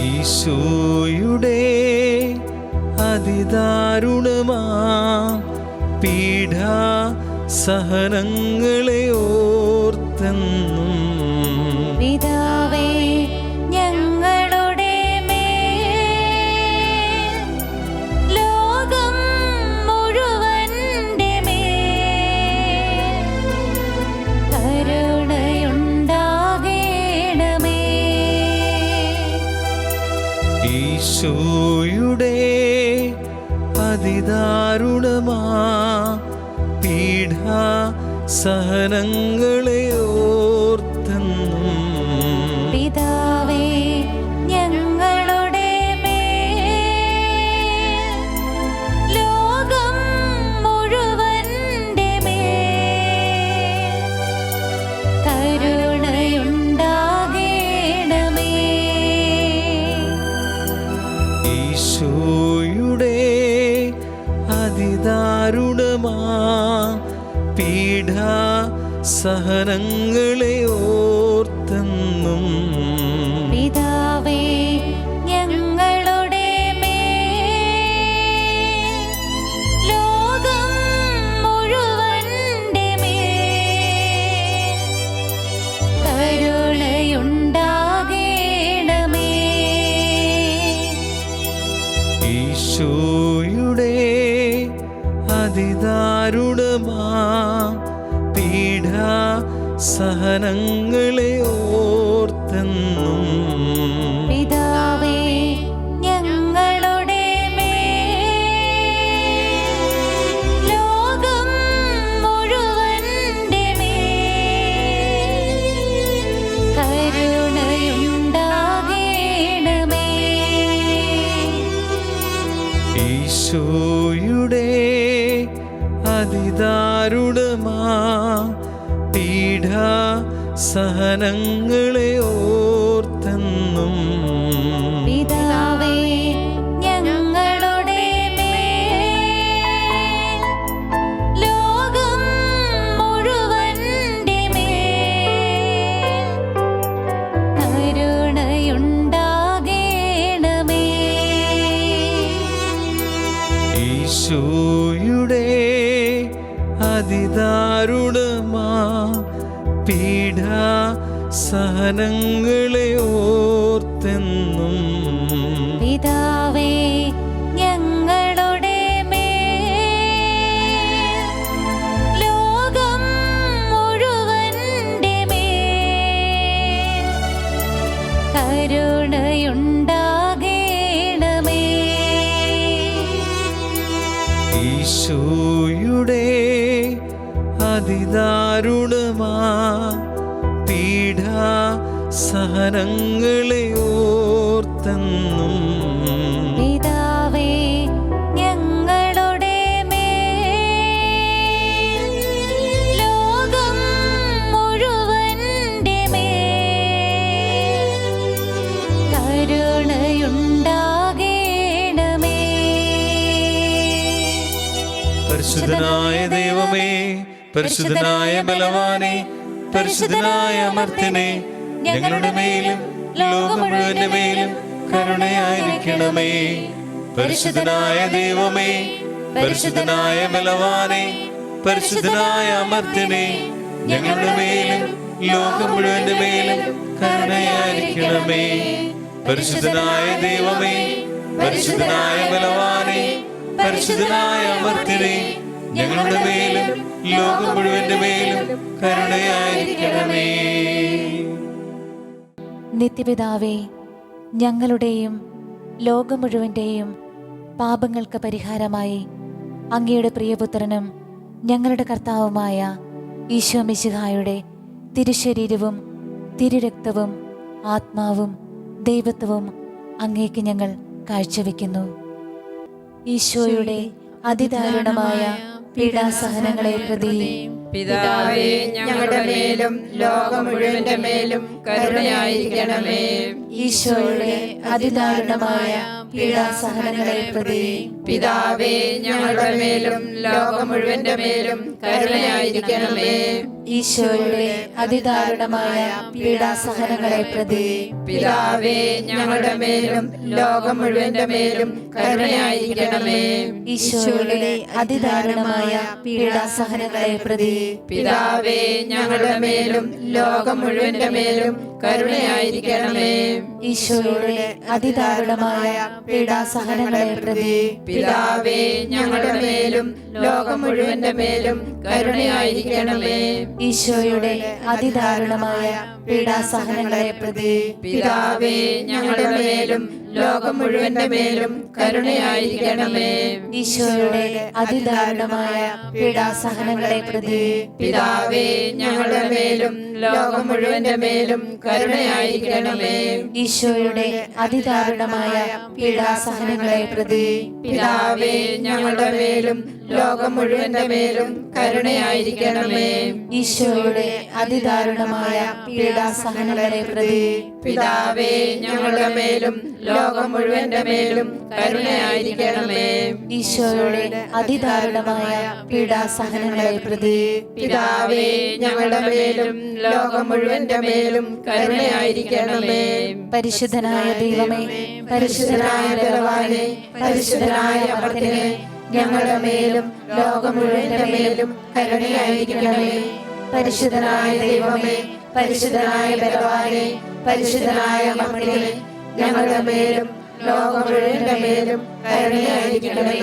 ഈശോയുടെ അതിദാരുണമാം പീഡാ സഹനങ്ങളെ ഓർത്തെന്നും പിതാവേ ഞങ്ങളുടെ മേൽ, ലോകം മുഴുവന്റെ മേൽ കരുണയുണ്ടാകേണമേ. ഈശോയുടെ അതിദാരുണമാം പീഡാ സഹനങ്ങളെ ഓർത്തെന്നും പിതാവേ ഞങ്ങളുടെ മേൽ, ലോകം മുഴുവന്റെ മേൽ കരുണയുണ്ടാകേണമേ. ഈശോയുടെ അതിദാരുണമാം പീഡാ സഹനങ്ങളെ ഓർത്തെന്നും പിതാവേ ഞങ്ങളുടെ മേൽ, ലോകം മുഴുവന്റെ മേൽ കരുണയുണ്ടാകേണമേ. ഈശോയുടെ അതിദാരുണമാം പീഡാ സഹനങ്ങളെ ഓർത്തെന്നും പിതാവേ ഞങ്ങളുടെ മേൽ, ലോകം മുഴുവന്റെ മേൽ കരുണയുണ്ടാകേണമേ. ഈശോയുടെ അതിദാരുണമാം പീഡാ സഹനങ്ങളെ ഓർത്തെന്നും പിതാവേ ഞങ്ങളുടെ മേൽ, ലോകം മുഴുവന്റെ മേൽ കരുണയുണ്ടാകേണമേ. ഈശോയുടെ അതിദാരുണമാം പീഡാ സഹനങ്ങളെ ഓർത്തെന്നും പിതാവേ ഞങ്ങളുടെ മേൽ, ലോകം മുഴുവന്റെ മേൽ കരുണയുണ്ടാകേണമേ. ഈശോയുടെ അതിദാരുണമാം പീഡാ സഹനങ്ങളെ ഓർത്തെന്നും പിതാവേ ഞങ്ങളുടെ മേൽ, ലോകം മുഴുവന്റെ മേൽ കരുണയുണ്ടാകേണമേ. പരിശുദ്ധനായ ദൈവമേ, പരിശുദ്ധനായ ബലവാനെ, പരിശുദ്ധനായ അമർത്യനെ, ഞങ്ങളുടെ മേലും ലോകം മുഴുവന്റെ മേലും കരുണയായിരിക്കണമേ. പരിശുദ്ധനായ ദൈവമേ, പരിശുദ്ധനായ ബലവാനെ, പരിശുദ്ധനായ അമർത്യനെ, ഞങ്ങളുടെ മേലും ലോകം മുഴുവന്റെ മേലും കരുണയായിരിക്കണമേ. പരിശുദ്ധനായ ദൈവമേ, പരിശുദ്ധനായ ബലവാനെ, പരിശുദ്ധനായ അമർത്യനെ, ഞങ്ങളുടെ മേലും ലോകം മുഴുവന്റെ മേലും കരുണയായിരിക്കണമേ. നിത്യപിതാവേ ഞങ്ങളുടെയും ലോകം മുഴുവൻ്റെയും പാപങ്ങൾക്ക് പരിഹാരമായി അങ്ങയുടെ പ്രിയപുത്രനും ഞങ്ങളുടെ കർത്താവുമായ ഈശോ മിശിഹായുടെ തിരുശരീരവും തിരുരക്തവും ആത്മാവും ദൈവത്വവും അങ്ങേക്ക് ഞങ്ങൾ കാഴ്ചവെക്കുന്നു. ഈശോയുടെ അതിദാരുണമായ പീഡാസഹനങ്ങളെ പ്രതി പിതാവേ, ഞങ്ങളുടെ മേലും ലോകം മുഴുവന്റെ മേലും കരുണയായിരിക്കണമേ. ഈശോയുടെ അതിദാരുണമായ പീഡാസഹനങ്ങളെ പ്രതി പിതാവേ, ഞങ്ങളുടെ മേലും ലോകം മുഴുവന്റെ മേലും കരുണയായിരിക്കണമേ. ഈശോയുടെ അതിദാരുണമായ പീഡാസഹനങ്ങളെ പ്രതി പിതാവേ, ഞങ്ങളുടെ മേലും ലോകം മുഴുവന്റെ മേലും കരുണയായിരിക്കണമേ. ഈശോയുടെ അതിദാരുണമായ പീഡാസഹനങ്ങളെ പ്രതി പിതാവേ, ഞങ്ങളുടെ മേലും ലോകം മുഴുവന്റെ മേലും കരുണയായിരിക്കണമേ. ഈശോയുടെ അതിദാരുണമായ പീഡാസഹനങ്ങളെ പ്രതി പിതാവേ, ഞങ്ങളുടെ മേലും ലോകം മുഴുവന്റെ മേലും കരുണയായിരിക്കണമേ. ഈശോയുടെ അതിദാരുണമായ പീഡാസഹനങ്ങളെ പ്രതി പിതാവേ, ഞങ്ങളുടെ മേലും ലോകം മുഴുവന്റെ മേലും കരുണയായിരിക്കണമേ. ഈശോയുടെ അതിദാരുണമായ പീഡാസഹനങ്ങളെ പ്രതി പിതാവേ, ഞങ്ങളുടെ മേലും ലോകം മുഴുവന്റെ മേലും കരുണയായിരിക്കണമേ. ഈശോയുടെ അതിദാരുണമായ പീഡാസഹനങ്ങളെ പ്രതി പിതാവേ, ഞങ്ങളുടെ മേലും ലോകം മുഴുവന്റെ മേലും കരുണയായിരിക്കണമേ. ഈശോയുടെ അതിദാരുണമായ പീഡാസഹനങ്ങളെ പ്രതി പിതാവേ, ഞങ്ങളുടെ മേലും ലോകം മുഴുവന്റെ മേലും കരുണയായിരിക്കണമേ. ഈശോയുടെ അതിദാരുണമായ പീഡാസഹനങ്ങളെ പ്രതി പിതാവേ, ഞങ്ങളുടെ മേലും ലോകം മുഴുവന്റെ മേലും കരുണയായിരിക്കണമേ. പരിശുദ്ധനായ ദൈവമേ, പരിശുദ്ധനായ ബലവാനെ, പരിശുദ്ധനായ അമർത്തിനെ, ഞങ്ങളുടെ മേലും ലോകം മുഴുവന്റെ മേലും കരുണയായിരിക്കണമേ. പരിശുദ്ധനായ ദൈവമേ, പരിശുദ്ധനായ ബലവാനെ, പരിശുദ്ധനായ അമർത്തിനെ, ഞങ്ങളുടെ മേലും ലോകം മുഴുവന്റെ മേലും കരുണയായിരിക്കണമേ.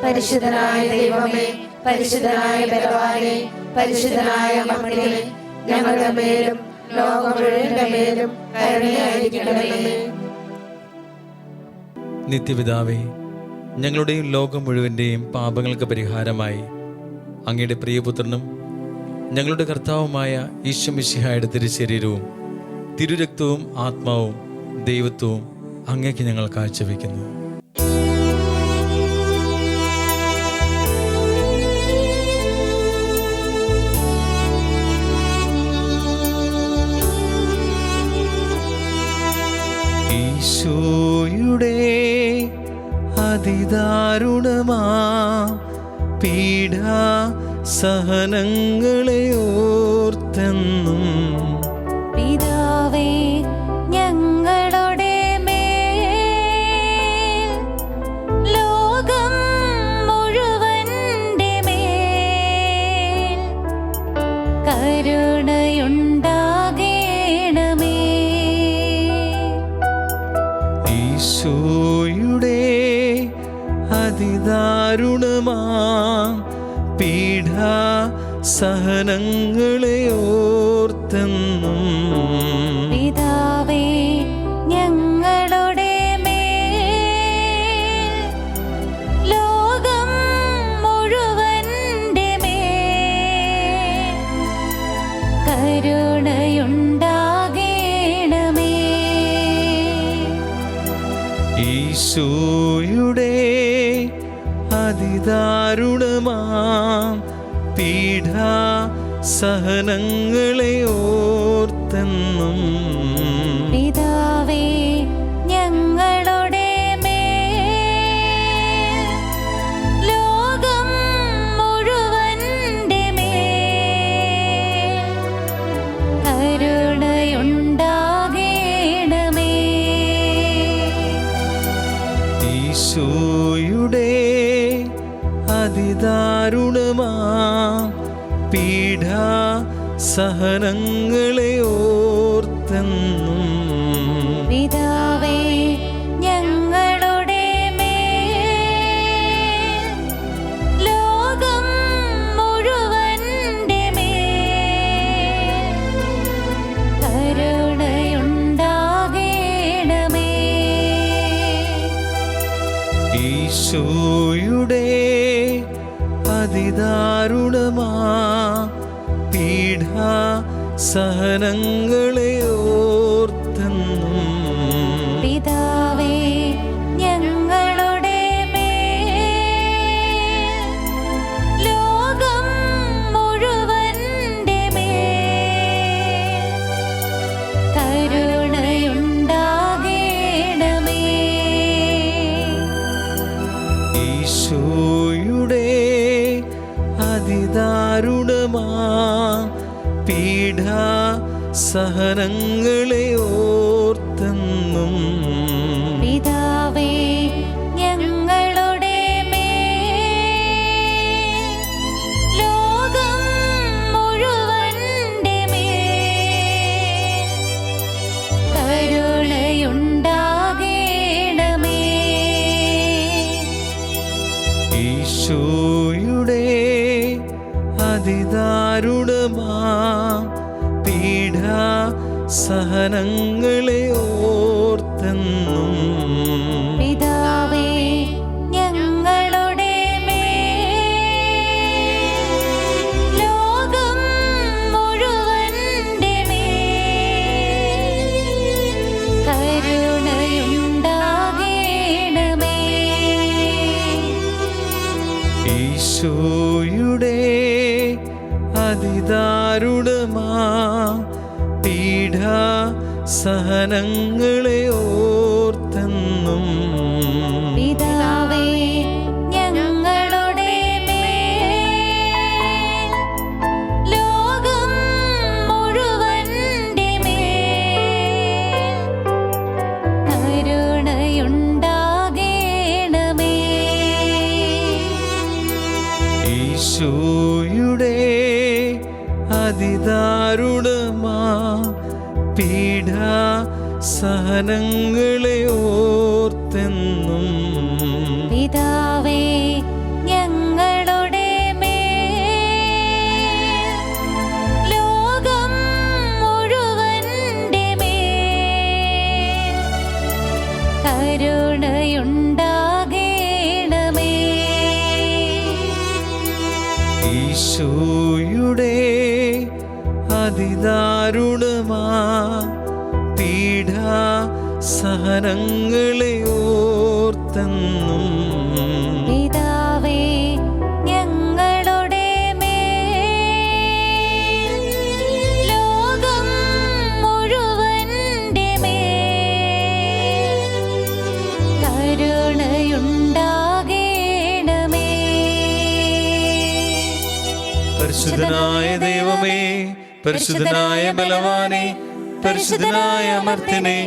പരിശുദ്ധനായ ദൈവമേ, പരിശുദ്ധനായ ബലവാനെ, പരിശുദ്ധനായ അമർത്തിനെ, ഞങ്ങളുടെ മേലും ലോകം മുഴുവന്റെ മേലും കരുണയായിരിക്കണമേ. നിത്യപിതാവേ, ഞങ്ങളുടെയും ലോകം മുഴുവൻ്റെയും പാപങ്ങൾക്ക് പരിഹാരമായി അങ്ങയുടെ പ്രിയപുത്രനും ഞങ്ങളുടെ കർത്താവുമായ ഈശോ മിശിഹായുടെ തിരുശരീരവും തിരുരക്തവും ആത്മാവും ദൈവത്വവും അങ്ങേക്ക് ഞങ്ങൾ കാഴ്ചവെക്കുന്നു. ഈശോയുടെ അതിദാരുണമാ പീഡാ സഹനങ്ങളെ ഓർത്തെന്നും പിതാവേ, ഞങ്ങളുടെ മേൽ ലോകം മുഴുവന്റെ മേൽ കരുണയുണ്ടാകേണമേ. ഈശോയുടെ അതിദാരുണമാ പീഡാ സഹനങ്ങളെ ഓർത്തെന്നും പിതാവേ, ഞങ്ങളുടെ മേൽ ലോകം മുഴുവന്റെ മേൽ കരുണയുണ്ടാകേണമേ. ഈശോയുടെ അതിദാരുണമാ പീഡാ സഹനങ്ങളെ ഓർത്തെന്നും പിതാവേ, ഞങ്ങളുടെ മേൽ ലോകം മുഴുവന്റെ മേൽ കരുണയുണ്ടാകേണമേ. ഈശോയുടെ അതിദാരുണമാ പീഡാ സഹനങ്ങളെ ഓർത്തെന്നും പിതാവേ, ഞങ്ങളുടെ മേൽ ലോകം മുഴുവന്റെ മേൽ കരുണയുണ്ടാകേണമേ. ഈശോയുടെ അതിദാരുണമാ പീഡാ സഹനങ്ങളെ ഓർത്തെന്നും പിതാവേ ഞങ്ങളുടെ മേൽ ലോകം മുഴുവന്റെ മേൽ കരുണയുണ്ടാകേണമേ. ഈശോയുടെ അതിദാരുണമാ പീഡാ സഹനങ്ങളെ ഓർത്തെന്നും പിതാവേ ഞങ്ങളുടെ മേൽ ലോകം മുഴുവന്റെ മേൽ കരുണയുണ്ടാകേണമേ. ഈശോയുടെ അതിദാരുണമാ പീഡാ സഹനങ്ങളെ ഓർത്തെന്നും പിതാവേ ഞങ്ങളുടെ മേൽ ലോകം മുഴുവന്റെ മേൽ കരുണയുണ്ടാകേണമേ. ഈശോയുടെ അതിദാരുണമാ പീഡാ സഹനങ്ങളെ ഓർത്തെന്നും പിതാവേ ഞങ്ങളുടെ മേൽ ലോകം മുഴുവന്റെ മേൽ കരുണയുണ്ടാകേണമേ. ഈശോയുടെ അതിദാരുണമാ പീഡാ സഹനങ്ങളെ ഓർത്തെന്നും പിതാവേ ഞങ്ങളുടെ മേൽ ലോകം മുഴുവന്റെ മേൽ കരുണയുണ്ടാകേണമേ. ഈശോയുടെ അതിദാരുണമാ പീഡാ സഹനങ്ങളെ ഓർത്തെന്നും പിതാവേ ഞങ്ങളുടെ മേൽ ലോകം മുഴുവന്റെ മേൽ കരുണയുണ്ടാകേണമേ. പരിശുദ്ധനായ ദൈവമേ, പരിശുദ്ധനായ ബലവാനെ, പരിശുദ്ധനായ അമർത്യനെ,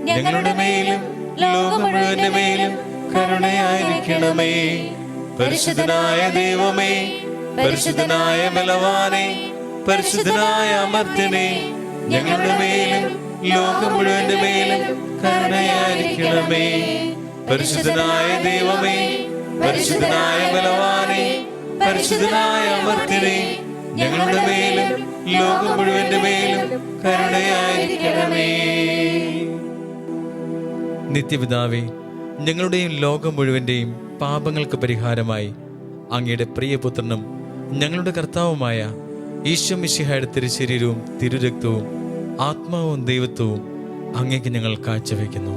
ഞങ്ങളുടെ മേലും ലോകം മുഴുവന്റെ മേലും കരുണയായിരിക്കണമേ. പരിശുദ്ധനായ ദൈവമേ, പരിശുദ്ധനായ ബലവാനെ, പരിശുദ്ധനായ അമർത്യനെ, ഞങ്ങളുടെ മേലും ലോകം മുഴുവന്റെ മേലും കരുണയായിരിക്കണമേ. പരിശുദ്ധനായ ദൈവമേ, പരിശുദ്ധനായ ബലവാനെ, പരിശുദ്ധനായ അമർത്യനെ, ഞങ്ങളുടെ മേലും ലോകം മുഴുവന്റെ മേലും കരുണയായിരിക്കണമേ. നിത്യപിതാവേ, ഞങ്ങളുടെയും ലോകം മുഴുവന്റെയും പാപങ്ങൾക്ക് പരിഹാരമായി അങ്ങയുടെ പ്രിയപുത്രനും ഞങ്ങളുടെ കർത്താവുമായ ഈശോ മിശിഹായുടെ തിരുശരീരവും തിരുരക്തവും ആത്മാവും ദൈവത്വവും അങ്ങേക്ക് ഞങ്ങൾ കാഴ്ചവെക്കുന്നു.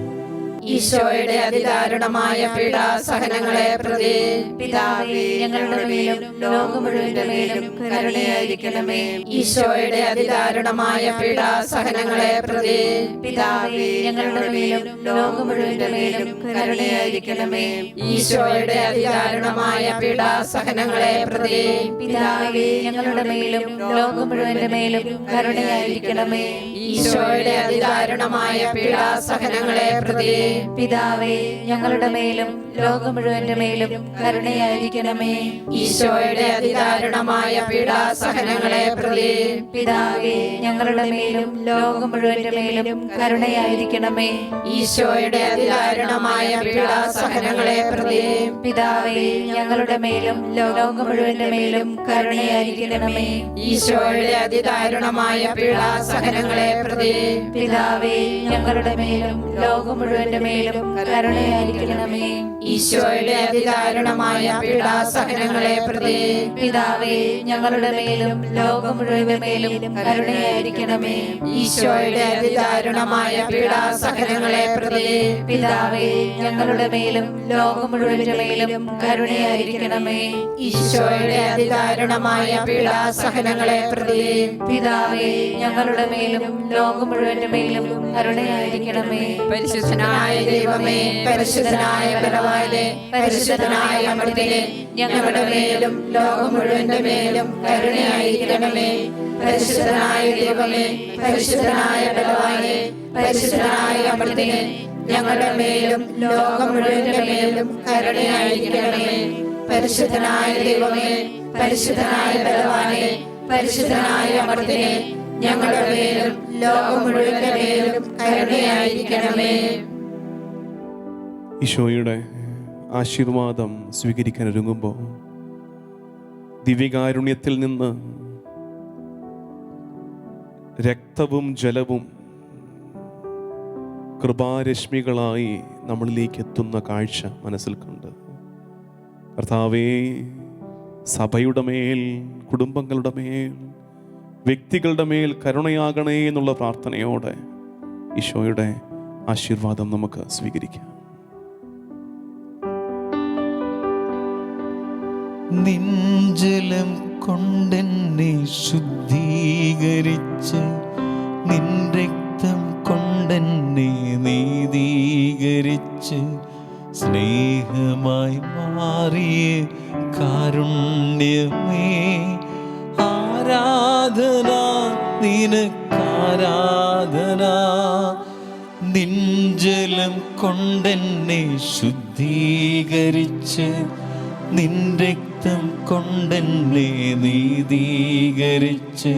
ഈശോയുടെ അതിദാരുണമായ പീഡാസഹനങ്ങളെ പ്രതി പിതാവേ ഞങ്ങളുടെ മേലും ലോകം മുഴുവന്റെ മേലും കരുണയായിരിക്കണമേ. ഈശോയുടെ അതിദാരുണമായ പീഡാസഹനങ്ങളെ പ്രതി പിതാവേ ഞങ്ങളുടെ മേലും ലോകം മുഴുവന്റെ മേലും കരുണയായിരിക്കണമേ. ഈശോയുടെ അതിദാരുണമായ പീഡാസഹനങ്ങളെ പ്രതി പിതാവേ ഞങ്ങളുടെ മേലും ലോകം മുഴുവന്റെ മേലും കരുണയായിരിക്കണമേ. ഈശോയുടെ അതിദാരുണമായ പീഡാസഹനങ്ങളെ പ്രതി പിതാവേ ഞങ്ങളുടെ മേലും ലോകം മുഴുവന്റെ മേലും കരുണയായിരിക്കണമേ. ഈശോയുടെ അതിദാരുണമായ പീഡാസഹനങ്ങളെ പ്രതി പിതാവേ ഞങ്ങളുടെ മേലും ലോകം മുഴുവന്റെ മേലും കരുണയായിരിക്കണമേ. ഈശോയുടെ അതിദാരുണമായ പീഡാസഹനങ്ങളെ പ്രതി പിതാവേ ഞങ്ങളുടെ മേലും ലോകം മുഴുവന്റെ മേലും കരുണയായിരിക്കണമേ. ഈശോയുടെ അതിദാരുണമായ പീഡാസഹനങ്ങളെ പ്രതി പിതാവേ ഞങ്ങളുടെ മേലും ലോകം മുഴുവന്റെ മേലും കരുണയായിരിക്കണമേ. ഈശോയുടെ അതിദാരുണമായ പീഡാസഹനങ്ങളെ പ്രതി പിതാവേ, ഞങ്ങളുടെ മേലും ലോകം മുഴുവന്റെ മേലും കരുണയായിരിക്കണമേ. ഈശോയുടെ അതിദാരുണമായ പീഡാസഹനങ്ങളെ പ്രതി പിതാവേ, ഞങ്ങളുടെ മേലും ലോകം മുഴുവന്റെ മേലും കരുണയായിരിക്കണമേ. ഈശോയുടെ അതിദാരുണമായ പീഡാസഹനങ്ങളെ പ്രതി പിതാവേ, ഞങ്ങളുടെ മേലും ലോകം മുഴുവന്റെ മേലും കരുണയായിരിക്കണമേ. പരിശുദ്ധനായ ദൈവമേ, പരിശുദ്ധനായ ബലവാനെ, പരിശുദ്ധനായ അമൃതനെ, ഞങ്ങളുടെ മേലും ലോകം മുഴുവന്റെ മേലും കരുണയായിരിക്കണമേ. പരിശുദ്ധനായ ദൈവമേ, പരിശുദ്ധനായ ബലവാനെ, പരിശുദ്ധനായ അമൃതനെ, ഞങ്ങളുടെ മേലും ലോകം മുഴുവന്റെ മേലും കരുണയായിരിക്കണമേ. പരിശുദ്ധനായ ദൈവമേ, പരിശുദ്ധനായ ബലവാനെ, പരിശുദ്ധനായ അമൃതനെ, ഞങ്ങളുടെ മേലും ലോകം മുഴുവന്റെ മേലും കരുണയായിരിക്കണമേ. ഈശോയുടെ ആശീർവാദം സ്വീകരിക്കാൻ ഒരുങ്ങുമ്പോൾ ദിവ്യകാരുണ്യത്തിൽ നിന്ന് രക്തവും ജലവും കൃപാരശ്മികളായി നമ്മളിലേക്ക് എത്തുന്ന കാഴ്ച മനസ്സിൽ കണ്ട്, കർത്താവേ, സഭയുടെ മേൽ, കുടുംബങ്ങളുടെ മേൽ, വ്യക്തികളുടെ മേൽ കരുണയാകണേ എന്നുള്ള പ്രാർത്ഥനയോടെ ഈശോയുടെ ആശീർവാദം നമുക്ക് സ്വീകരിക്കാം. നിഞ്ചലം കൊണ്ടെന്നെ ശുദ്ധീകരിച്ച്, നിൻ രക്തം കൊണ്ടെന്നെ നീതീകരിച്ച്, സ്നേഹമായി മാറിയ കാരുണ്യമേ, ആരാധന നിനക്കാരാധന. നിഞ്ചലം കൊണ്ടെന്നെ ശുദ്ധീകരിച്ച്, നിൻ രക്തം കൊണ്ടെന്നെ നീതീകരിച്ച്,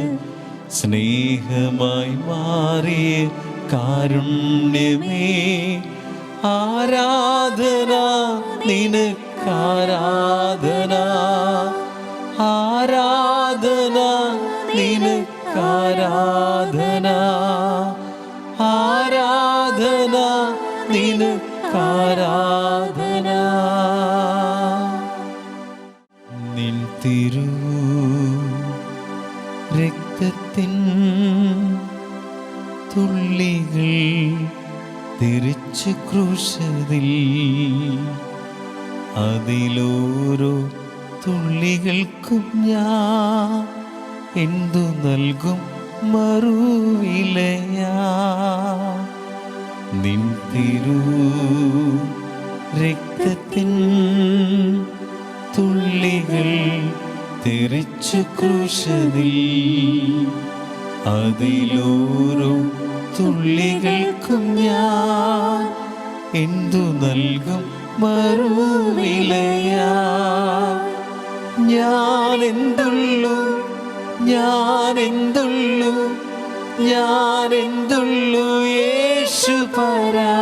സ്നേഹമായി മാറിയ കാരുണ്യമേ, ആരാധന നിനക്കാരാധന. ആരാധന നിനക്കാരാധന. ആരാധന നിനക്കാരാധന. നിൻ തിരു രക്തത്തിൻ തുള്ളികൾ തിരിച്ചു ക്രൂശതിൽ, അതിലോരോ തുള്ളികൾക്കും ഞാൻ എന്തു നൽകും മറുവിലയാ. നിൻ തിരു രക്തത്തിൻ തുള്ളികൾ തെറിച്ചു ക്രൂശതിൽ, അതിലോരോ തുള്ളികൾക്കും ഞാൻ എന്തു നൽകും മറുവിലയാ. ഞാനെന്തുള്ളൂ, ഞാനെന്തുള്ളൂ, ഞാനെന്തുള്ളൂ യേശു പരാ.